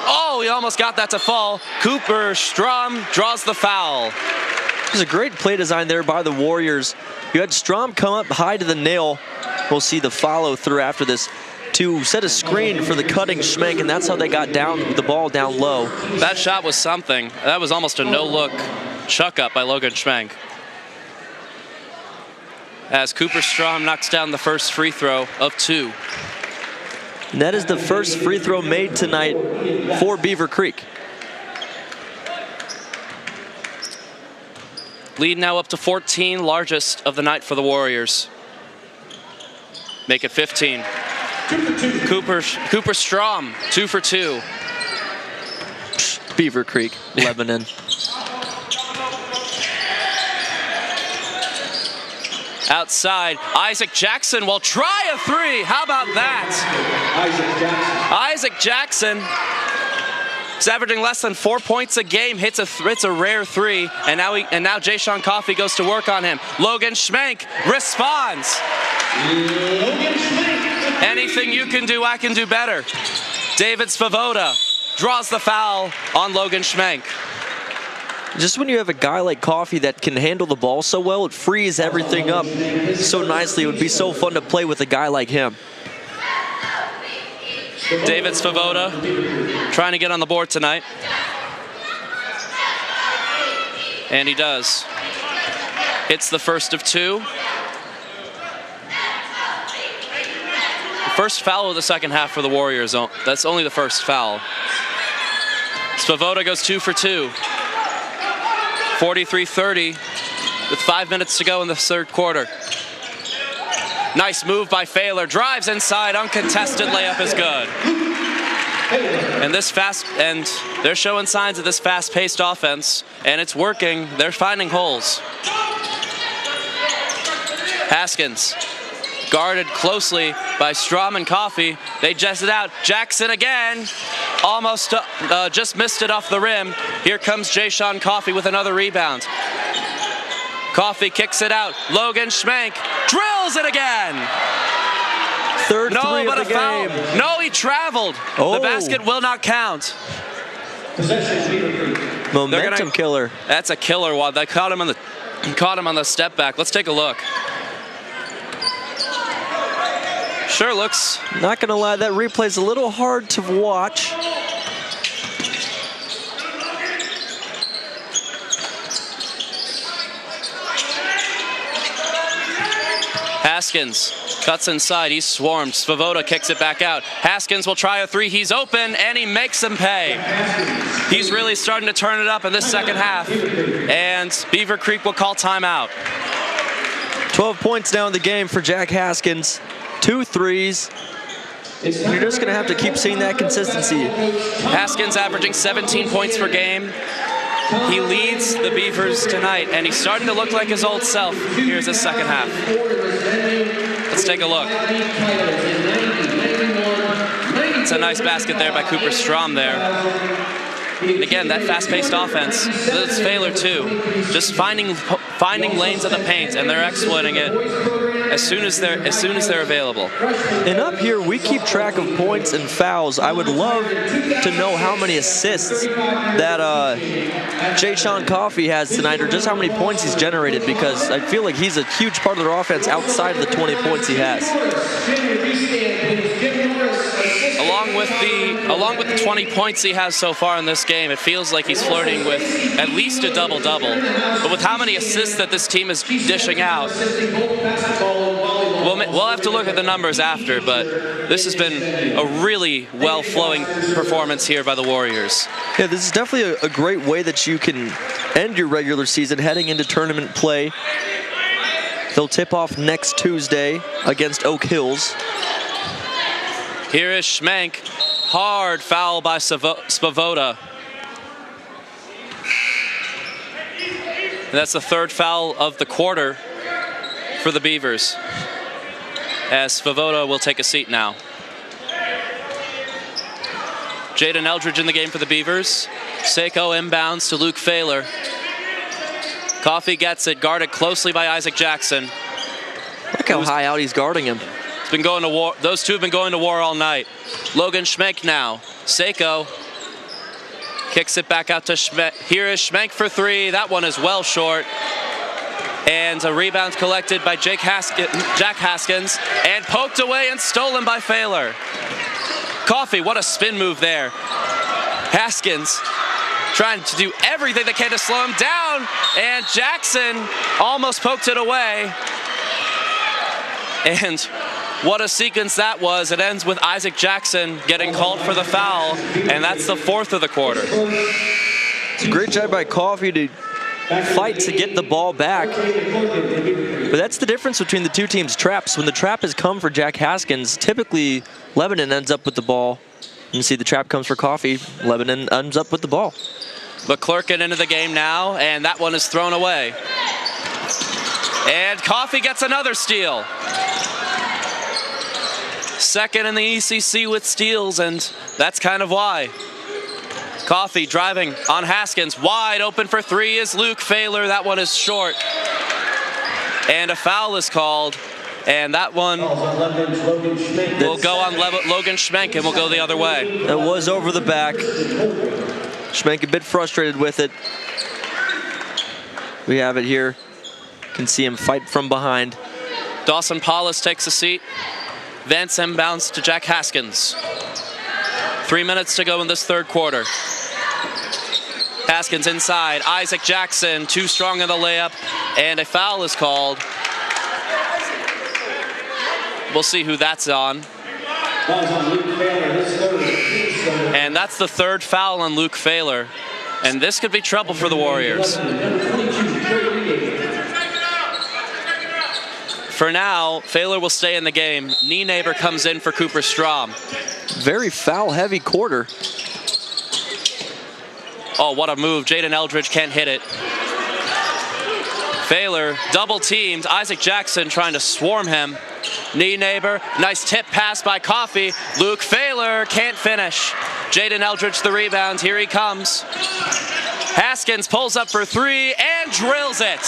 Oh, he almost got that to fall. Cooper Strom draws the foul. There's a great play design there by the Warriors. You had Strom come up high to the nail. We'll see the follow through after this to set a screen for the cutting Schmenk, and that's how they got down the ball down low. That shot was something. That was almost a no-look chuck up by Logan Schmenk. As Cooper Strom knocks down the first free throw of 2. And that is the first free throw made tonight for Beavercreek. Lead now up to 14, largest of the night for the Warriors. Make it 15. Cooper Strom, 2 for 2. Beavercreek, Lebanon. Outside, Isaac Jackson will try a 3. How about that? Isaac Jackson is averaging less than 4 points a game. Hits a rare 3, and now Jay-Sean Coffey goes to work on him. Logan Schmenk responds. Anything you can do, I can do better. David Svoboda draws the foul on Logan Schmenk. Just when you have a guy like Coffey that can handle the ball so well, it frees everything up so nicely. It would be so fun to play with a guy like him. David Svoboda trying to get on the board tonight. And he does. Hits the first of 2. First foul of the second half for the Warriors. That's only the first foul. Svoboda goes 2 for 2. 43-30 with 5 minutes to go in the third quarter. Nice move by Failer. Drives inside. Uncontested layup is good. And they're showing signs of this fast-paced offense, and it's working. They're finding holes. Haskins guarded closely by Strom and Coffey. They jets it out. Jackson again. Almost just missed it off the rim. Here comes Jay-Sean Coffey with another rebound. Coffey kicks it out. Logan Schmenk drills it again. Third three of the game. Foul. No, he traveled. Oh. The basket will not count. Momentum killer. That's a killer one. They caught him on the step back. Let's take a look. Sure looks. Not gonna lie, that replay's a little hard to watch. Haskins cuts inside. He's swarmed. Svoboda kicks it back out. Haskins will try a 3. He's open, and he makes him pay. He's really starting to turn it up in this second half. And Beavercreek will call timeout. 12 points now in the game for Jack Haskins. 2 threes. You're just going to have to keep seeing that consistency. Haskins averaging 17 points per game. He leads the Beavers tonight, and he's starting to look like his old self. Here's his second half. Let's take a look. It's a nice basket there by Cooper Strom there. And again, that fast-paced offense, it's Failer too. Just finding lanes of the paint, and they're exploiting it as soon as they're available. And up here, we keep track of points and fouls. I would love to know how many assists that Jay-Sean Coffey has tonight, or just how many points he's generated, because I feel like he's a huge part of their offense outside of the 20 points he has. Along with the 20 points he has so far in this game, it feels like he's flirting with at least a double-double. But with how many assists that this team is dishing out, we'll have to look at the numbers after, but this has been a really well-flowing performance here by the Warriors. Yeah, this is definitely a great way that you can end your regular season heading into tournament play. They'll tip off next Tuesday against Oak Hills. Here is Schmenk. Hard foul by Svoboda. And that's the third foul of the quarter for the Beavers, as Svoboda will take a seat now. Jaden Eldridge in the game for the Beavers. Seiko inbounds to Luke Failer. Coffey gets it, guarded closely by Isaac Jackson. Look how high out he's guarding him. It's been going to war. Those two have been going to war all night. Logan Schmenk now. Seiko kicks it back out to Schmenk. Here is Schmenk for three. That one is well short. And a rebound collected by Jack Haskins, and poked away and stolen by Failer. Coffey, what a spin move there. Haskins trying to do everything they can to slow him down, and Jackson almost poked it away. And what a sequence that was. It ends with Isaac Jackson getting called for the foul, and that's the fourth of the quarter. It's a great job by Coffey to fight to get the ball back. But that's the difference between the two teams' traps. When the trap has come for Jack Haskins, typically Lebanon ends up with the ball. You see the trap comes for Coffey, Lebanon ends up with the ball. McClurkin into the game now, and that one is thrown away. And Coffey gets another steal. Second in the ECC with steals, and that's kind of why. Coffey driving on Haskins. Wide open for three is Luke Failer. That one is short. And a foul is called. And that one will go on Logan Schmenk and will go the other way. It was over the back. Schmenk a bit frustrated with it. We have it here. You can see him fight from behind. Dawson Paulus takes a seat. Vance inbounds to Jack Haskins. 3 minutes to go in this third quarter. Haskins inside. Isaac Jackson too strong in the layup, and a foul is called. We'll see who that's on. And that's the third foul on Luke Failer. And this could be trouble for the Warriors. For now, Failer will stay in the game. Nienaber comes in for Cooper Strom. Very foul-heavy quarter. Oh, what a move. Jaden Eldridge can't hit it. Failer double-teamed. Isaac Jackson trying to swarm him. Nienaber, nice tip pass by Coffey. Luke Failer can't finish. Jaden Eldridge the rebound. Here he comes. Haskins pulls up for three and drills it.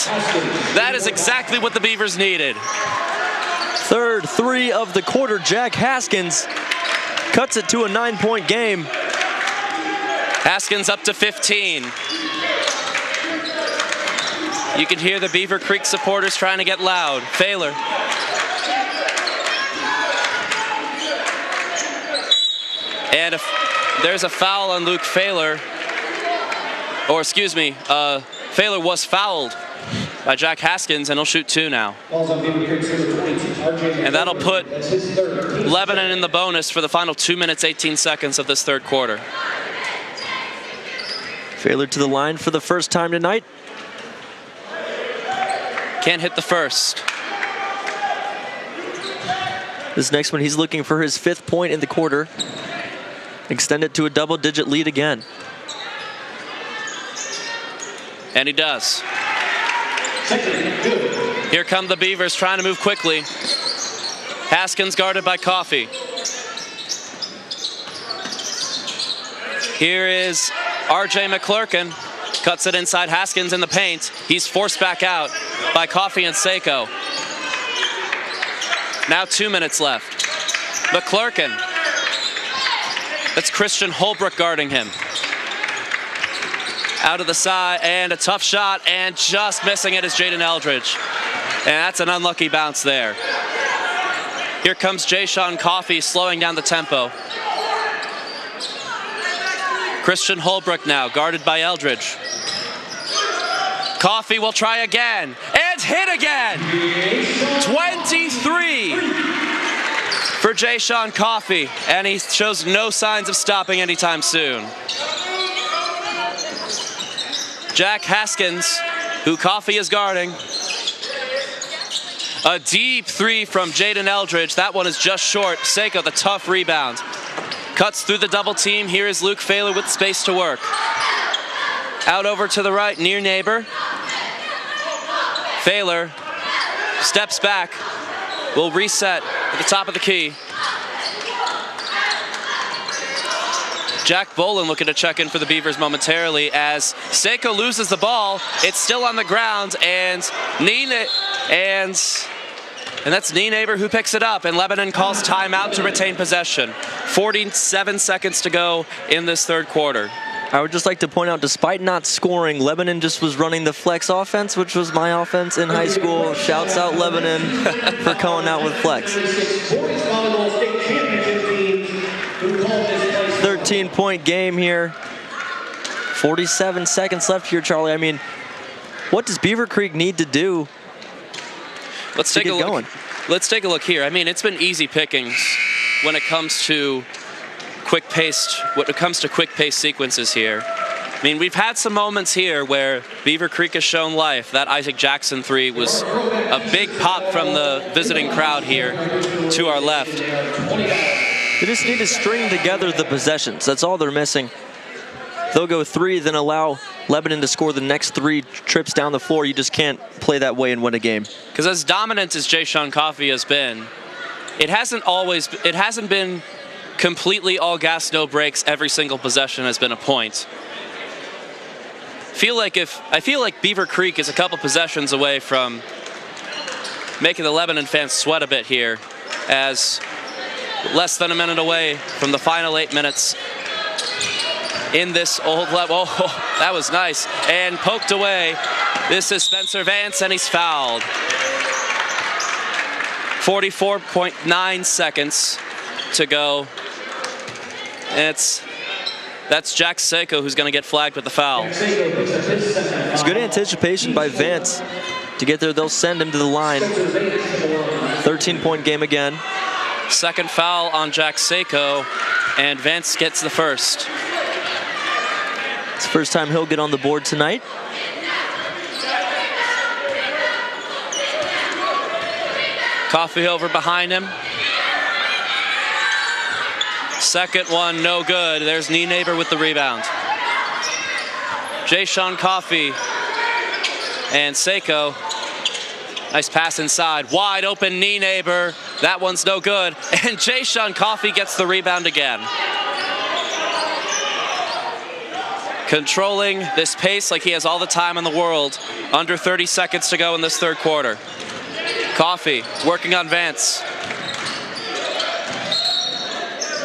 That is exactly what the Beavers needed. Third three of the quarter. Jack Haskins cuts it to a 9-point game. Haskins up to 15. You can hear the Beavercreek supporters trying to get loud. Failer. And there's a foul on Luke Failer. Or excuse me, Failer was fouled by Jack Haskins, and he'll shoot two now. And that'll put Lebanon in the bonus for the final 2 minutes, 18 seconds of this third quarter. Failer to the line for the first time tonight. Can't hit the first. This next one, he's looking for his 5th point in the quarter. Extend it to a double-digit lead again. And he does. Here come the Beavers trying to move quickly. Haskins guarded by Coffey. Here is RJ McClurkin. Cuts it inside Haskins in the paint. He's forced back out by Coffey and Seiko. Now 2 minutes left. McClurkin. That's Christian Holbrook guarding him. Out of the side, and a tough shot, and just missing it is Jaden Eldridge. And that's an unlucky bounce there. Here comes Jayshawn Coffey slowing down the tempo. Christian Holbrook now, guarded by Eldridge. Coffey will try again, and hit again! 23 for Jayshawn Coffey, and he shows no signs of stopping anytime soon. Jack Haskins, who Coffey is guarding. A deep three from Jaden Eldridge. That one is just short. Seiko, the tough rebound. Cuts through the double team. Here is Luke Failer with space to work. Out over to the right, near Nienaber. Thaler steps back, will reset at the top of the key. Jack Bolin looking to check in for the Beavers momentarily as Seiko loses the ball. It's still on the ground, and that's Nienaber who picks it up, and Lebanon calls timeout to retain possession. 47 seconds to go in this third quarter. I would just like to point out, despite not scoring, Lebanon just was running the flex offense, which was my offense in high school. Shouts out Lebanon for coming out with flex. 13-point game here. 47 seconds left here, Charlie. I mean, what does Beavercreek need to do Let's to take a get look. going? Let's take a look here. I mean, it's been easy pickings when it comes to quick-paced sequences here. I mean, we've had some moments here where Beavercreek has shown life. That Isaac Jackson three was a big pop from the visiting crowd here to our left. They just need to string together the possessions. That's all they're missing. They'll go three, then allow Lebanon to score the next 3 trips down the floor. You just can't play that way and win a game. Because as dominant as Jay Sean Coffey has been, it hasn't been completely all gas, no brakes. Every single possession has been a point. I feel like Beavercreek is a couple possessions away from making the Lebanon fans sweat a bit here, as less than a minute away from the final 8 minutes in this old level. Oh, that was nice. And poked away. This is Spencer Vance, and he's fouled. 44.9 seconds to go. And that's Jack Seiko who's going to get flagged with the foul. It's good anticipation by Vance to get there. They'll send him to the line. 13-point game again. Second foul on Jack Seiko, and Vance gets the first. It's the first time he'll get on the board tonight. Coffey over behind him. Second one, no good. There's Nienaber with the rebound. Jay Sean Coffey and Seiko. Nice pass inside. Wide open Nienaber. That one's no good. And Jay Sean Coffey gets the rebound again. Controlling this pace like he has all the time in the world. Under 30 seconds to go in this third quarter. Coffey working on Vance.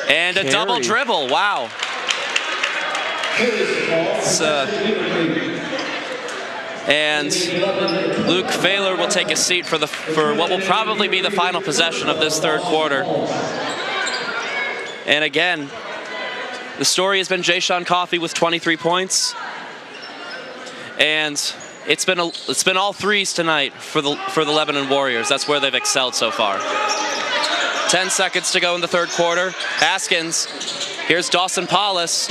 And a double dribble. Wow. And Luke Thaler will take a seat for what will probably be the final possession of this third quarter. And again, the story has been Jay Sean Coffey with 23 points. And it's been all threes tonight for the Lebanon Warriors. That's where they've excelled so far. 10 seconds to go in the third quarter. Haskins, here's Dawson Paulus,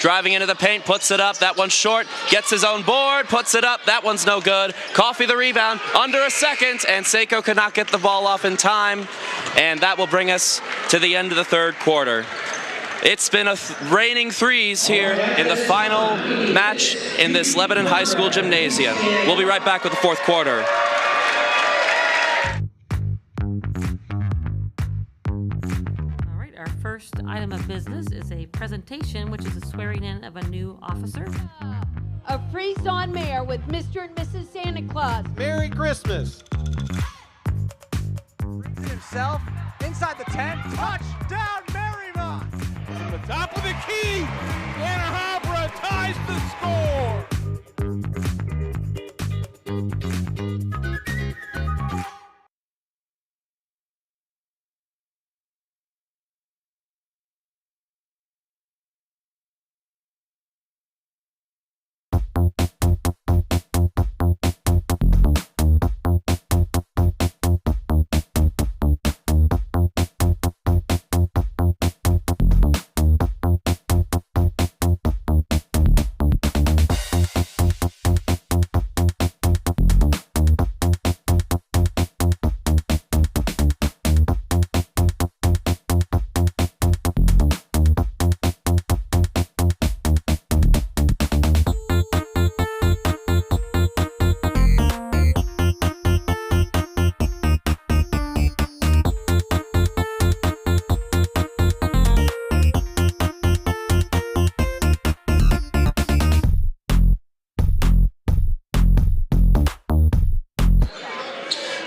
driving into the paint, puts it up. That one's short, gets his own board, puts it up. That one's no good. Coffey the rebound, under a second, and Seiko could not get the ball off in time. And that will bring us to the end of the third quarter. It's been raining threes here in the final match in this Lebanon High School gymnasium. We'll be right back with the fourth quarter. First item of business is a presentation, which is a swearing in of a new officer. A Freeze-On Mayor with Mr. and Mrs. Santa Claus. Merry Christmas. Brings it himself inside the 10. Touchdown, Marymount. From the top of the key, Anna Habra ties the score.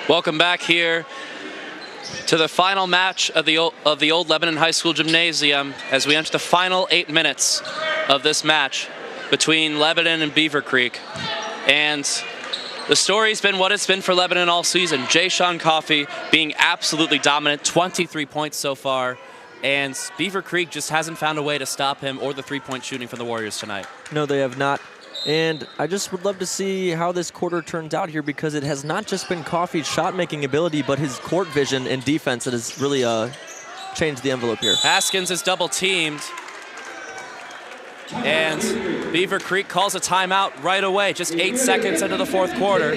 Welcome back here to the final match of the old Lebanon High School Gymnasium as we enter the final 8 minutes of this match between Lebanon and Beavercreek. And the story's been what it's been for Lebanon all season. Jay-Sean Coffey being absolutely dominant, 23 points so far. And Beavercreek just hasn't found a way to stop him or the three-point shooting from the Warriors tonight. No, they have not. And I just would love to see how this quarter turns out here, because it has not just been Coffey's shot-making ability, but his court vision and defense that has really changed the envelope here. Haskins is double-teamed. And Beavercreek calls a timeout right away, just 8 seconds into the fourth quarter.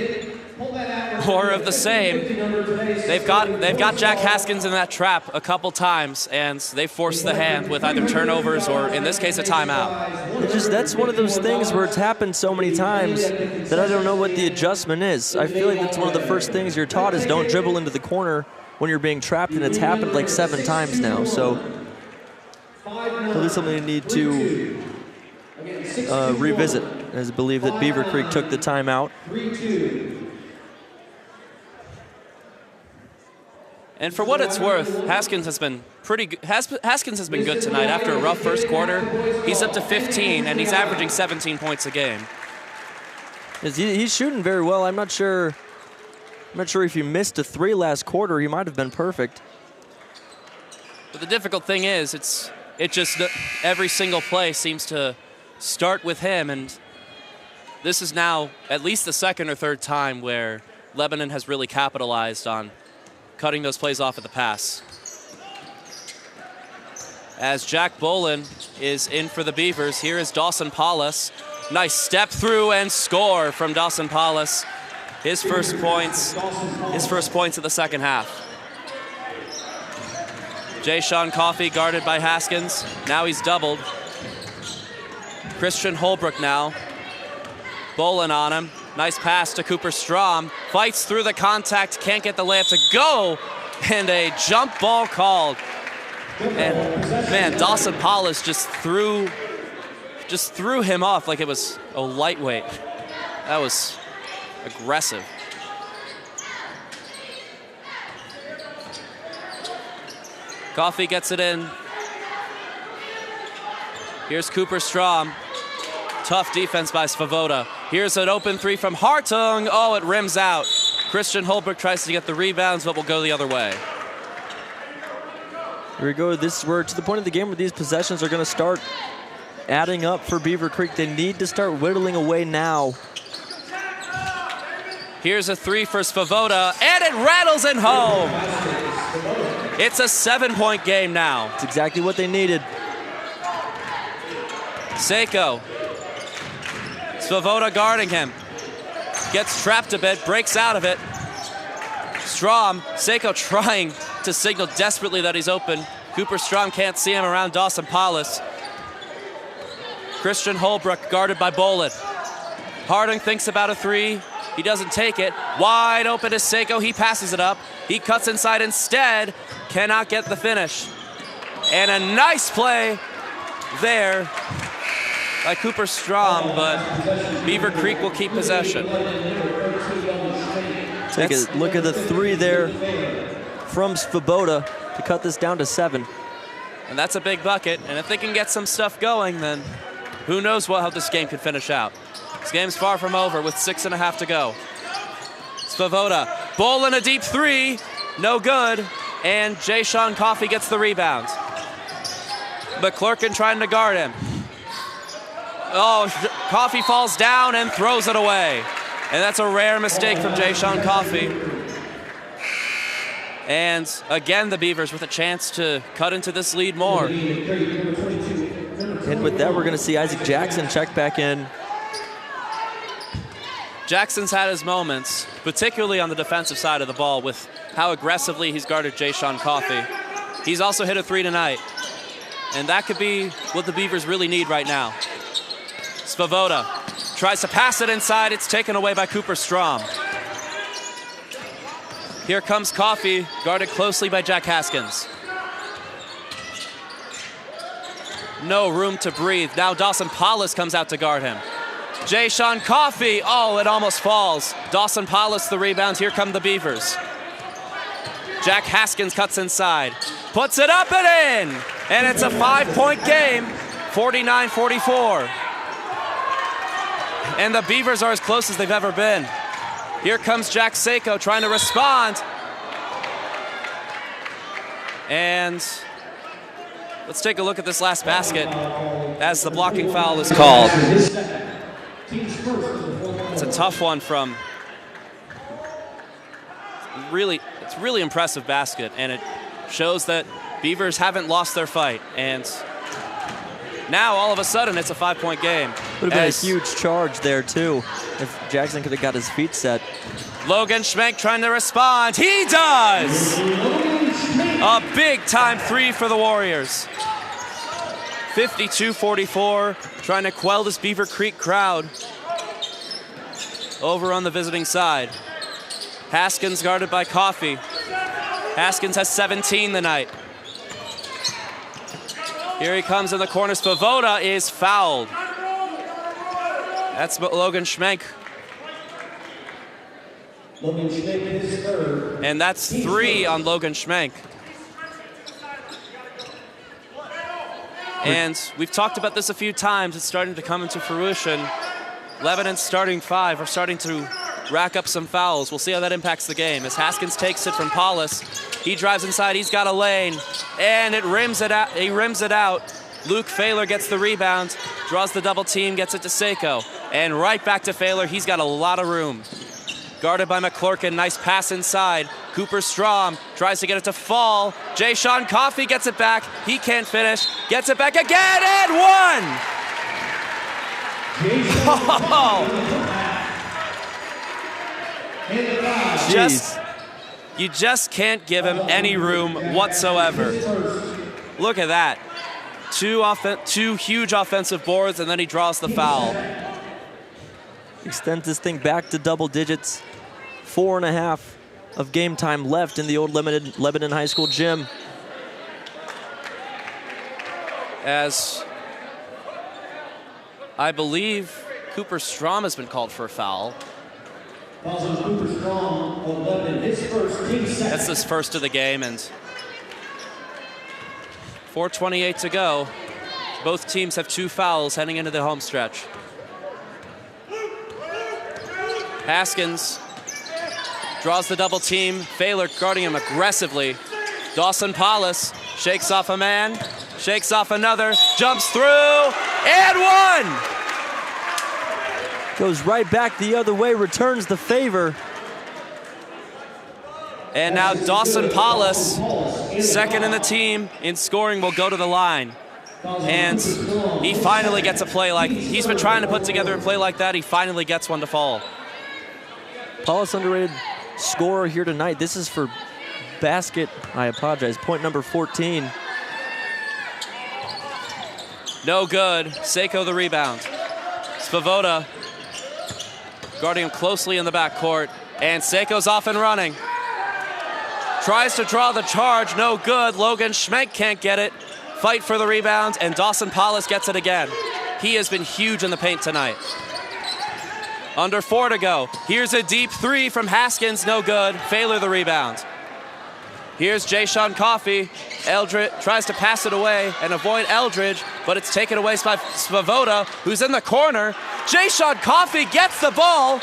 More of the same. They've got Jack Haskins in that trap a couple times, and they forced the hand with either turnovers or, in this case, a timeout. That's one of those things where it's happened so many times that I don't know what the adjustment is. I feel like that's one of the first things you're taught is don't dribble into the corner when you're being trapped, and it's happened like 7 times now. So at least something they need to revisit, as I believe that Beavercreek took the timeout. And for what it's worth, Haskins has been pretty good. Haskins has been good tonight. After a rough first quarter, he's up to 15, and he's averaging 17 points a game. He's shooting very well. I'm not sure if he missed a 3 last quarter. He might have been perfect. But the difficult thing is, it just every single play seems to start with him, and this is now at least the second or third time where Lebanon has really capitalized on cutting those plays off at the pass. As Jack Bolin is in for the Beavers, here is Dawson Paulus. Nice step through and score from Dawson Paulus. His first points of the second half. Jay-Sean Coffey guarded by Haskins. Now he's doubled. Christian Holbrook now. Bolin on him. Nice pass to Cooper Strom. Fights through the contact, can't get the layup to go. And a jump ball called. And man, Dawson Paulus just threw him off like it was a lightweight. That was aggressive. Coffey gets it in. Here's Cooper Strom. Tough defense by Svoboda. Here's an open 3 from Hartung. Oh, it rims out. Christian Holbrook tries to get the rebounds, but will go the other way. Here we go. We're to the point of the game where these possessions are going to start adding up for Beavercreek. They need to start whittling away now. Here's a 3 for Svoboda, and it rattles in home. It's a 7-point game now. It's exactly what they needed. Seiko. Svoboda guarding him. Gets trapped a bit, breaks out of it. Strom, Seiko trying to signal desperately that he's open. Cooper Strom can't see him around Dawson Paulus. Christian Holbrook guarded by Bolin. Harding thinks about a 3. He doesn't take it. Wide open is Seiko. He passes it up. He cuts inside instead. Cannot get the finish. And a nice play there by Cooper Strom, but Beavercreek will keep possession. Take a look at the 3 there from Svoboda to cut this down to 7. And that's a big bucket, and if they can get some stuff going, then who knows how this game could finish out. This game's far from over with 6.5 to go. Svoboda, Bolin a deep 3, no good, and Jay-Sean Coffey gets the rebound. McClurkin trying to guard him. Oh, Coffey falls down and throws it away. And that's a rare mistake from Jay-Sean Coffey. And again, the Beavers with a chance to cut into this lead more. And with that, we're going to see Isaac Jackson check back in. Jackson's had his moments, particularly on the defensive side of the ball with how aggressively he's guarded Jay-Sean Coffey. He's also hit a 3 tonight. And that could be what the Beavers really need right now. Svoboda tries to pass it inside. It's taken away by Cooper Strom. Here comes Coffey, guarded closely by Jack Haskins. No room to breathe. Now Dawson Paulus comes out to guard him. Jay-Sean Coffey, oh, it almost falls. Dawson Paulus the rebound, here come the Beavers. Jack Haskins cuts inside, puts it up and in, and it's a 5-point game, 49-44. And the Beavers are as close as they've ever been. Here comes Jack Seiko trying to respond. And let's take a look at this last basket as the blocking foul is called. It's a tough one from it's really impressive basket, and it shows that Beavers haven't lost their fight. And now all of a sudden it's a 5-point game. Would have been a huge charge there too if Jackson could have got his feet set. Logan Schmenk trying to respond. He does! A big time 3 for the Warriors. 52-44, trying to quell this Beavercreek crowd over on the visiting side. Haskins guarded by Coffey. Haskins has 17 tonight. Here he comes in the corner. Svoboda is fouled. That's Logan Schmenk. And that's 3 on Logan Schmenk. And we've talked about this a few times. It's starting to come into fruition. Lebanon's starting 5 are starting to rack up some fouls. We'll see how that impacts the game. As Haskins takes it from Paulus, he drives inside. He's got a lane, and it rims it out. He rims it out. Luke Failer gets the rebound, draws the double team, gets it to Seiko, and right back to Failer. He's got a lot of room. Guarded by McClurkin, nice pass inside. Cooper Strom tries to get it to fall. Jay-Sean Coffey gets it back. He can't finish. Gets it back again and 1! You just can't give him any room whatsoever. Look at that. Two huge offensive boards, and then he draws the foul. Extends this thing back to double digits. 4.5 of game time left in the old Lebanon High School gym. As I believe Cooper Strom has been called for a foul. That's his first of the game, and 4:28 to go. Both teams have 2 fouls heading into the home stretch. Haskins draws the double team. Failer guarding him aggressively. Dawson Paulus shakes off a man, shakes off another, jumps through, and 1! Goes right back the other way, returns the favor. And now Dawson Paulus, second in the team in scoring, will go to the line. And he finally gets a play like, he's been trying to put together a play like that. He finally gets one to fall. Paulus underrated scorer here tonight. This is for point number 14. No good. Seiko the rebound. Svoboda guarding him closely in the backcourt. And Seiko's off and running. Tries to draw the charge, no good. Logan Schmenk can't get it. Fight for the rebound, and Dawson Paulus gets it again. He has been huge in the paint tonight. Under 4 to go. Here's a deep 3 from Haskins, no good. Failer the rebound. Here's Jay-Sean Coffey. Eldridge tries to pass it away and avoid Eldridge, but it's taken away by Svoboda, who's in the corner. Jay-Sean Coffey gets the ball,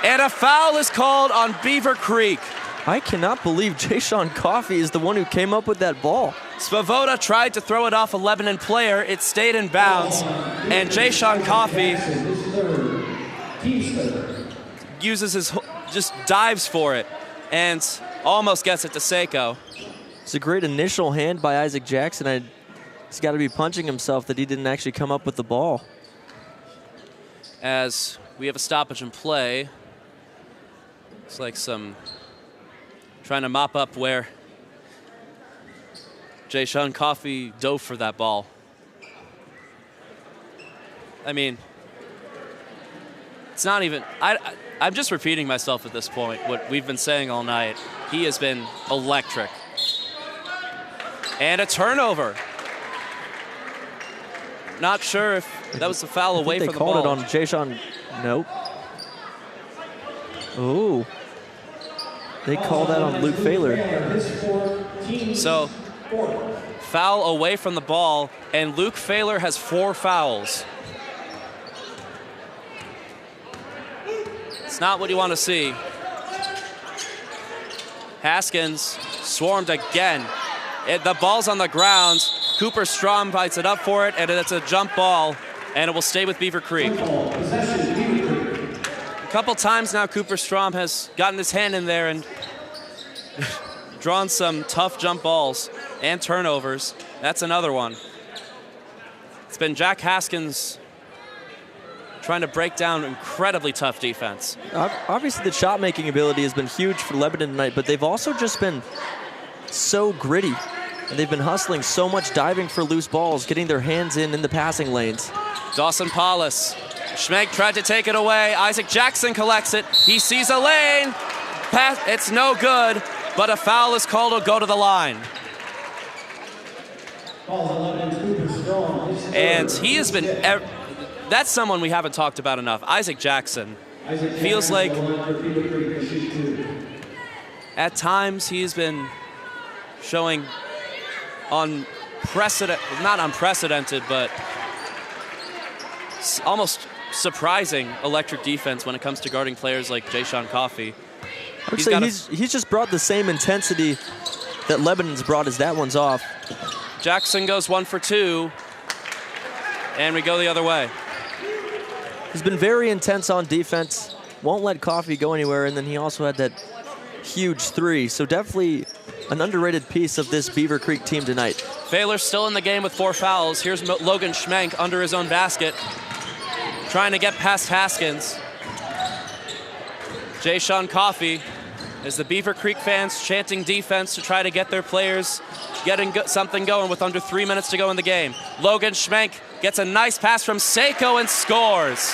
and a foul is called on Beavercreek. I cannot believe Jay-Sean Coffey is the one who came up with that ball. Svoboda tried to throw it off a Lebanon player. It stayed in bounds, and Jay-Sean Coffey just dives for it and almost gets it to Seiko. It's a great initial hand by Isaac Jackson. He's got to be punching himself that he didn't actually come up with the ball. As we have a stoppage in play. It's like trying to mop up where Jay-Sean Coffey dove for that ball. I mean, it's not even, I'm just repeating myself at this point, what we've been saying all night. He has been electric. And a turnover. not sure if that was a foul away from the ball. They called it on Jayshawn. Nope. Ooh. They called that on Luke Failer. So, foul away from the ball, and Luke Failer has 4 fouls. It's not what you want to see. Haskins swarmed again. The ball's on the ground. Cooper Strom fights it up for it, and it's a jump ball, and it will stay with Beavercreek. A couple times now, Cooper Strom has gotten his hand in there and drawn some tough jump balls and turnovers. That's another one. It's been Jack Haskins trying to break down incredibly tough defense. Obviously, the shot-making ability has been huge for Lebanon tonight, but they've also just been so gritty. And they've been hustling so much, diving for loose balls, getting their hands in the passing lanes. Dawson Paulus. Schmenk tried to take it away. Isaac Jackson collects it. He sees a lane. Pass, it's no good, but a foul is called. Will go to the line. And he has been, that's someone we haven't talked about enough. Isaac Jackson. Feels like at times he's been showing not unprecedented, but almost surprising electric defense when it comes to guarding players like Jayshawn Coffey. He's just brought the same intensity that Lebanon's brought as that one's off. Jackson goes 1 for 2, and we go the other way. He's been very intense on defense, won't let Coffey go anywhere, and then he also had that huge 3. So definitely an underrated piece of this Beavercreek team tonight. Failer still in the game with 4 fouls. Here's Logan Schmenk under his own basket, trying to get past Haskins. Jayshawn Coffey, as the Beavercreek fans chanting defense to try to get their players getting something going with under 3 minutes to go in the game. Logan Schmenk gets a nice pass from Seiko and scores.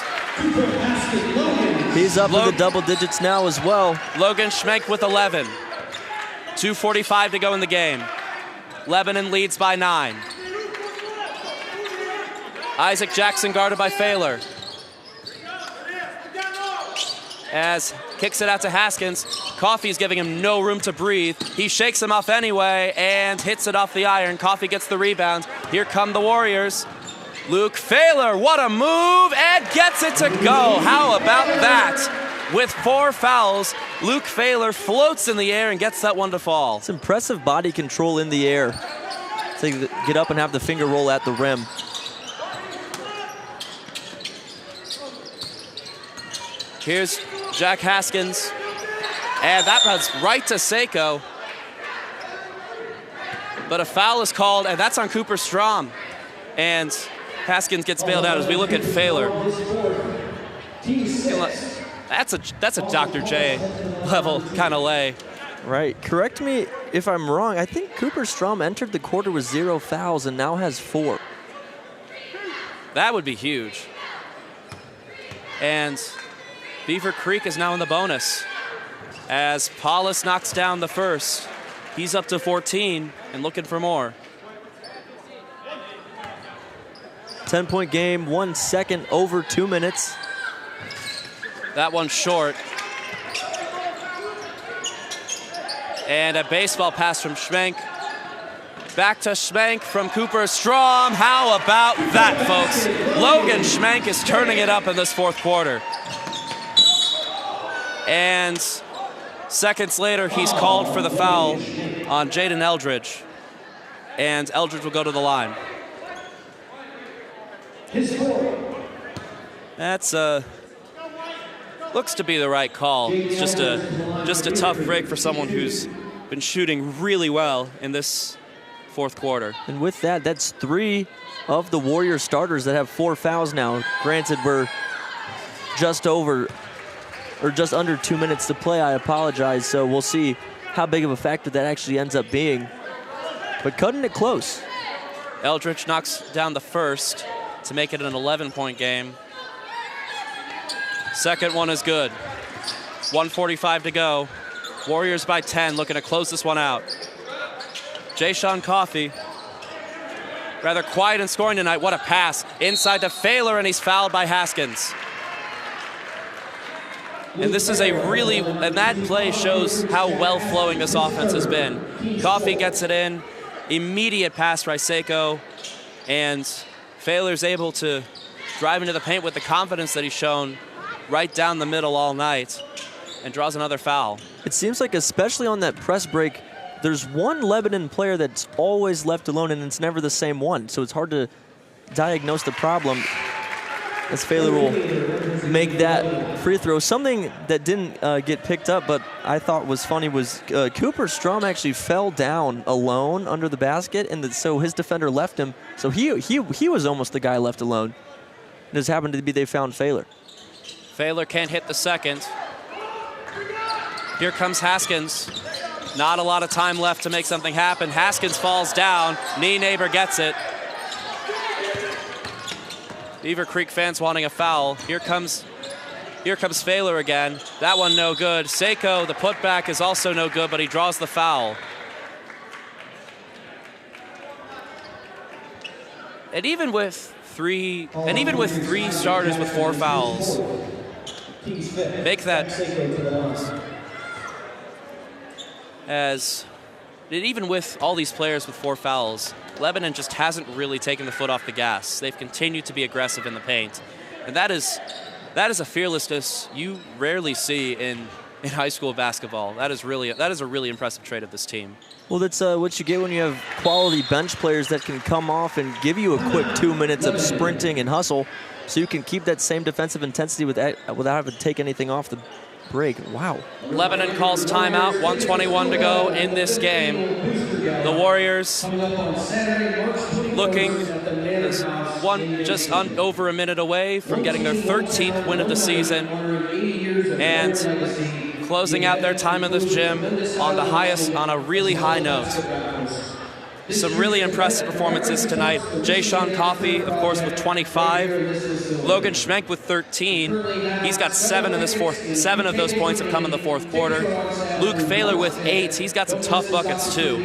He's up in the double digits now as well. Logan Schmenk with 11. 2:45 to go in the game. Lebanon leads by 9. Isaac Jackson guarded by Failer. As kicks it out to Haskins. Coffey's giving him no room to breathe. He shakes him off anyway and hits it off the iron. Coffey gets the rebound. Here come the Warriors. Luke Failer, what a move, and gets it to go. How about that? With 4 fouls, Luke Failer floats in the air and gets that one to fall. It's impressive body control in the air to get up and have the finger roll at the rim. Here's Jack Haskins, and that was right to Seiko. But a foul is called, and that's on Cooper Strom. And Haskins gets bailed out as we look at Failer. That's a Dr. J level kind of lay. Right. Correct me if I'm wrong. I think Cooper Strom entered the quarter with 0 fouls and now has 4. That would be huge. And Beavercreek is now in the bonus as Paulus knocks down the first. He's up to 14 and looking for more. 10-point game, 1 second over 2 minutes. That one's short. And a baseball pass from Schmenk. Back to Schmenk from Cooper Strom. How about that, folks? Logan Schmenk is turning it up in this 4th quarter. And seconds later, he's called for the foul on Jaden Eldridge. And Eldridge will go to the line. That's looks to be the right call. It's just a tough break for someone who's been shooting really well in this 4th quarter. And with that, that's 3 of the Warrior starters that have 4 fouls now. Granted, we're just under 2 minutes to play. I apologize. So we'll see how big of a factor that actually ends up being. But cutting it close. Eldridge knocks down the first to make it an 11-point game. Second one is good. 1:45 to go. Warriors by 10, looking to close this one out. Jayshawn Coffey rather quiet in scoring tonight. What a pass inside to Failer, and he's fouled by Haskins. And this is and that play shows how well-flowing this offense has been. Coffee gets it in, immediate pass by Seiko, and Failer's able to drive into the paint with the confidence that he's shown right down the middle all night, and draws another foul. It seems like, especially on that press break, there's one Lebanon player that's always left alone, and it's never the same one. So it's hard to diagnose the problem, as Failer will make that free throw. Something that didn't get picked up, but I thought was funny, was Cooper Strom actually fell down alone under the basket, and so his defender left him. So he was almost the guy left alone. It just happened to be they found Failer. Failer can't hit the second. Here comes Haskins. Not a lot of time left to make something happen. Haskins falls down. Neighbor gets it. Beavercreek fans wanting a foul. Here comes Failer again. That one no good. Seiko, the putback, is also no good, but he draws the foul. And even with three starters with 4 fouls, make that even with all these players with 4 fouls, Lebanon just hasn't really taken the foot off the gas. They've continued to be aggressive in the paint. And that is a fearlessness you rarely see in high school basketball. That is a really impressive trait of this team. Well, that's what you get when you have quality bench players that can come off and give you a quick 2 minutes of sprinting and hustle, so you can keep that same defensive intensity without having to take anything off the break. Wow. Lebanon calls timeout, 1:21 to go in this game. The Warriors looking just over a minute away from getting their 13th win of the season and closing out their time in this gym on a really high note. Some really impressive performances tonight. Jay-Sean Coffey, of course, with 25. Logan Schmenk with 13. He's got 7 of those points have come in the fourth quarter. Luke Failer with 8. He's got some tough buckets, too.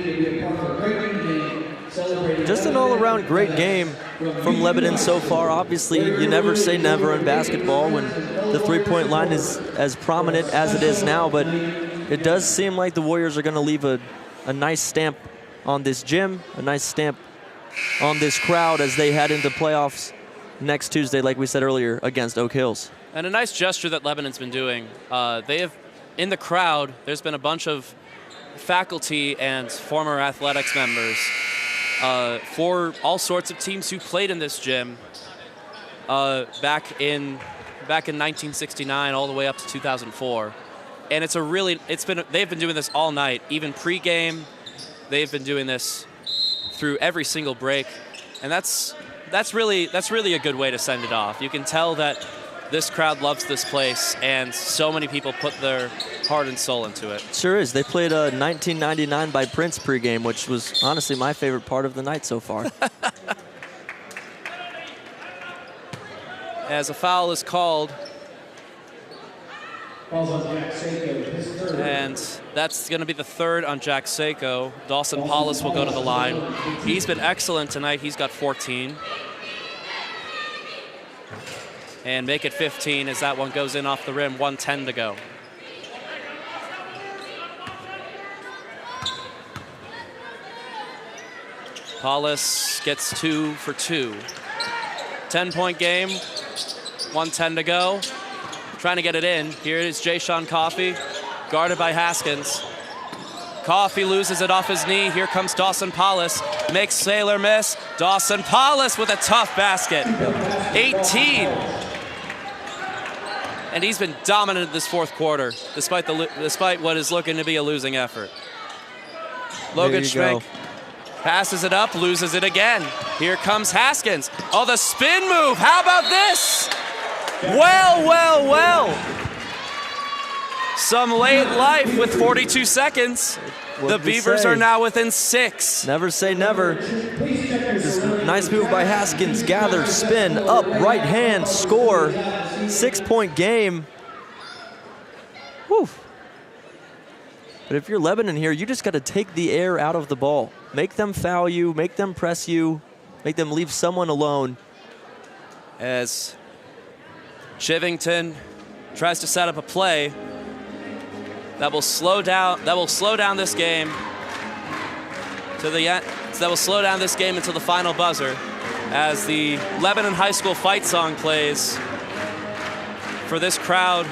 Just an all-around great game from Lebanon so far. Obviously, you never say never in basketball when the three-point line is as prominent as it is now, but it does seem like the Warriors are going to leave a nice stamp on this gym, a nice stamp on this crowd as they head into playoffs next Tuesday, like we said earlier, against Oak Hills. And a nice gesture that Lebanon's been doing. In the crowd, there's been a bunch of faculty and former athletics members for all sorts of teams who played in this gym back in 1969 all the way up to 2004. And they've been doing this all night, even pregame. They've been doing this through every single break, and that's really a good way to send it off. You can tell that this crowd loves this place, and so many people put their heart and soul into it. Sure is. They played 1999 by Prince pregame, which was honestly my favorite part of the night so far. As a foul is called. And that's going to be the third on Jack Seiko. Dawson Paulus will go to the line. He's been excellent tonight. He's got 14. And make it 15 as that one goes in off the rim. 1:10 to go. Paulus gets 2 for 2. 10-point game. 1:10 to go. Trying to get it in. Here is Jay-Sean Coffey, guarded by Haskins. Coffey loses it off his knee. Here comes Dawson Paulus. Makes Sailor miss. Dawson Paulus with a tough basket. 18. And he's been dominant this fourth quarter, despite what is looking to be a losing effort. Logan Schmenk passes it up, loses it again. Here comes Haskins. Oh, the spin move. How about this? Well. Some late life with 42 seconds. The Beavers are now within 6. Never say never. This nice move by Haskins. Gather, spin, up, right hand, score. 6-point game. Whew. But if you're Lebanon here, you just got to take the air out of the ball. Make them foul you, make them press you, make them leave someone alone. As Chivington tries to set up a play that will slow down this game to the end. That will slow down this game until the final buzzer, as the Lebanon High School fight song plays for this crowd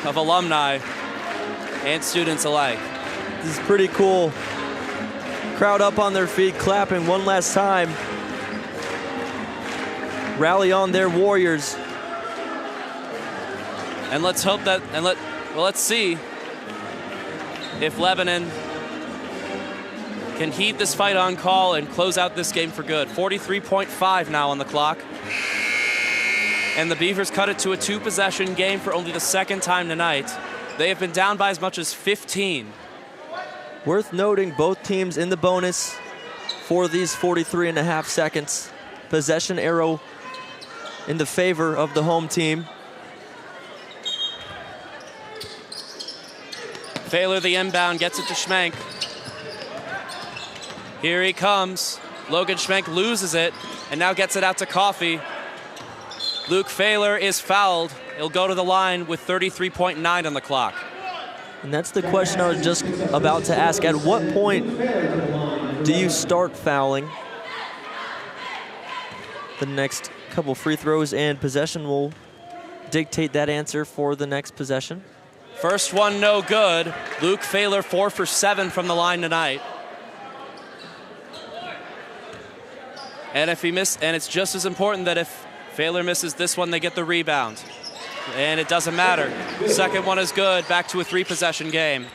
of alumni and students alike. This is pretty cool. Crowd up on their feet, clapping one last time. Rally on their Warriors. And let's hope that, let's see if Lebanon can heed this fight on call and close out this game for good. 43.5 now on the clock. And the Beavers cut it to a 2-possession game for only the second time tonight. They have been down by as much as 15. Worth noting, both teams in the bonus for these 43.5 seconds. Possession arrow in the favor of the home team. Failer the inbound, gets it to Schmenk. Here he comes. Logan Schmenk loses it and now gets it out to Coffey. Luke Failer is fouled. He'll go to the line with 33.9 on the clock. And that's the question I was just about to ask. At what point do you start fouling? The next couple free throws and possession will dictate that answer for the next possession. First one no good. Luke Failer 4 for 7 from the line tonight. And if he missed, and it's just as important that if Failer misses this one, they get the rebound. And it doesn't matter. Second one is good. Back to a 3-possession game.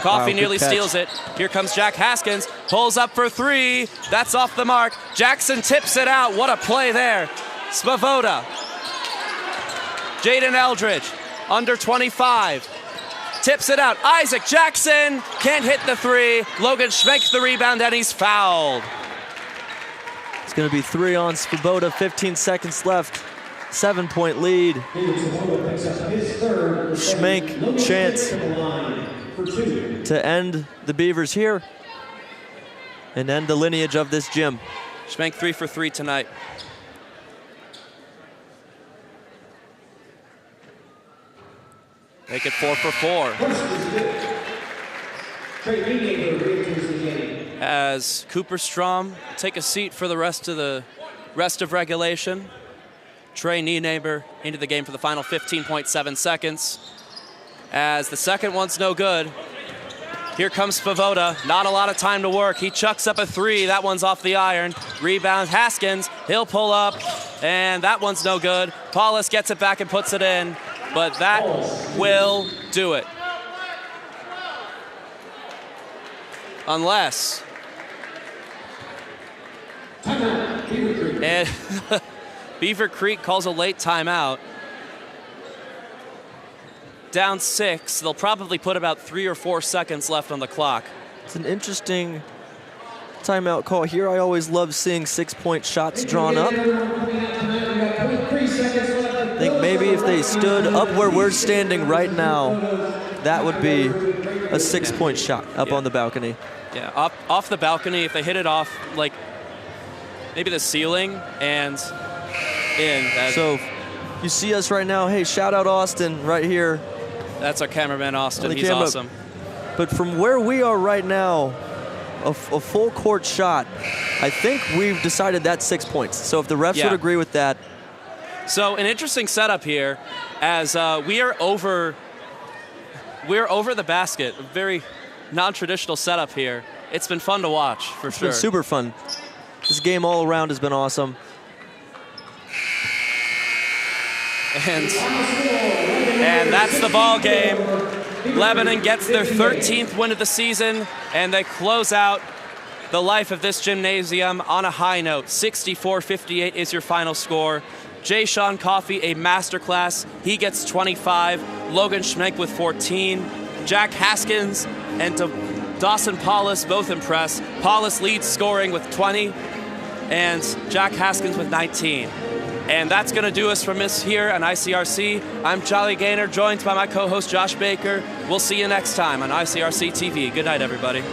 Coffey nearly steals it. Here comes Jack Haskins. Pulls up for 3. That's off the mark. Jackson tips it out. What a play there. Svoboda. Jaden Eldridge, under 25. Tips it out. Isaac Jackson can't hit the 3. Logan Schmenk the rebound, and he's fouled. It's going to be 3 on Svoboda. 15 seconds left. 7-point lead. Schmenk chance to end the Beavers here and end the lineage of this gym. Schmenk 3 for 3 tonight. Make it 4 for 4. As Cooper Strom take a seat for the rest of regulation. Trey Nienaber into the game for the final 15.7 seconds. As the second one's no good. Here comes Svoboda. Not a lot of time to work. He chucks up a 3. That one's off the iron. Rebound Haskins. He'll pull up. And that one's no good. Paulus gets it back and puts it in. But that will do it. Unless. And Beavercreek calls a late timeout. Down 6. They'll probably put about 3 or 4 seconds left on the clock. It's an interesting timeout call here. I always love seeing 6-point shots drawn up. I think maybe if they stood up where we're standing right now, that would be a 6-point shot up on the balcony. Yeah, off the balcony, if they hit it off, like, maybe the ceiling and in. So you see us right now. Hey, shout out Austin right here. That's our cameraman, Austin. He's awesome. But from where we are right now, a full court shot, I think we've decided that's 6 points. So if the refs would agree with that. So an interesting setup here, as we're over the basket. A very non-traditional setup here. It's been fun to watch, for sure. It's been super fun. This game all around has been awesome. And that's the ball game. Lebanon gets their 13th win of the season, and they close out the life of this gymnasium on a high note. 64-58 is your final score. Jay Sean Coffey, a masterclass. He gets 25. Logan Schmenk with 14. Jack Haskins and Dawson Paulus both impress. Paulus leads scoring with 20, and Jack Haskins with 19. And that's going to do us from us here on ICRC. I'm Charlie Gaynor, joined by my co-host Josh Baker. We'll see you next time on ICRC-TV. Good night, everybody.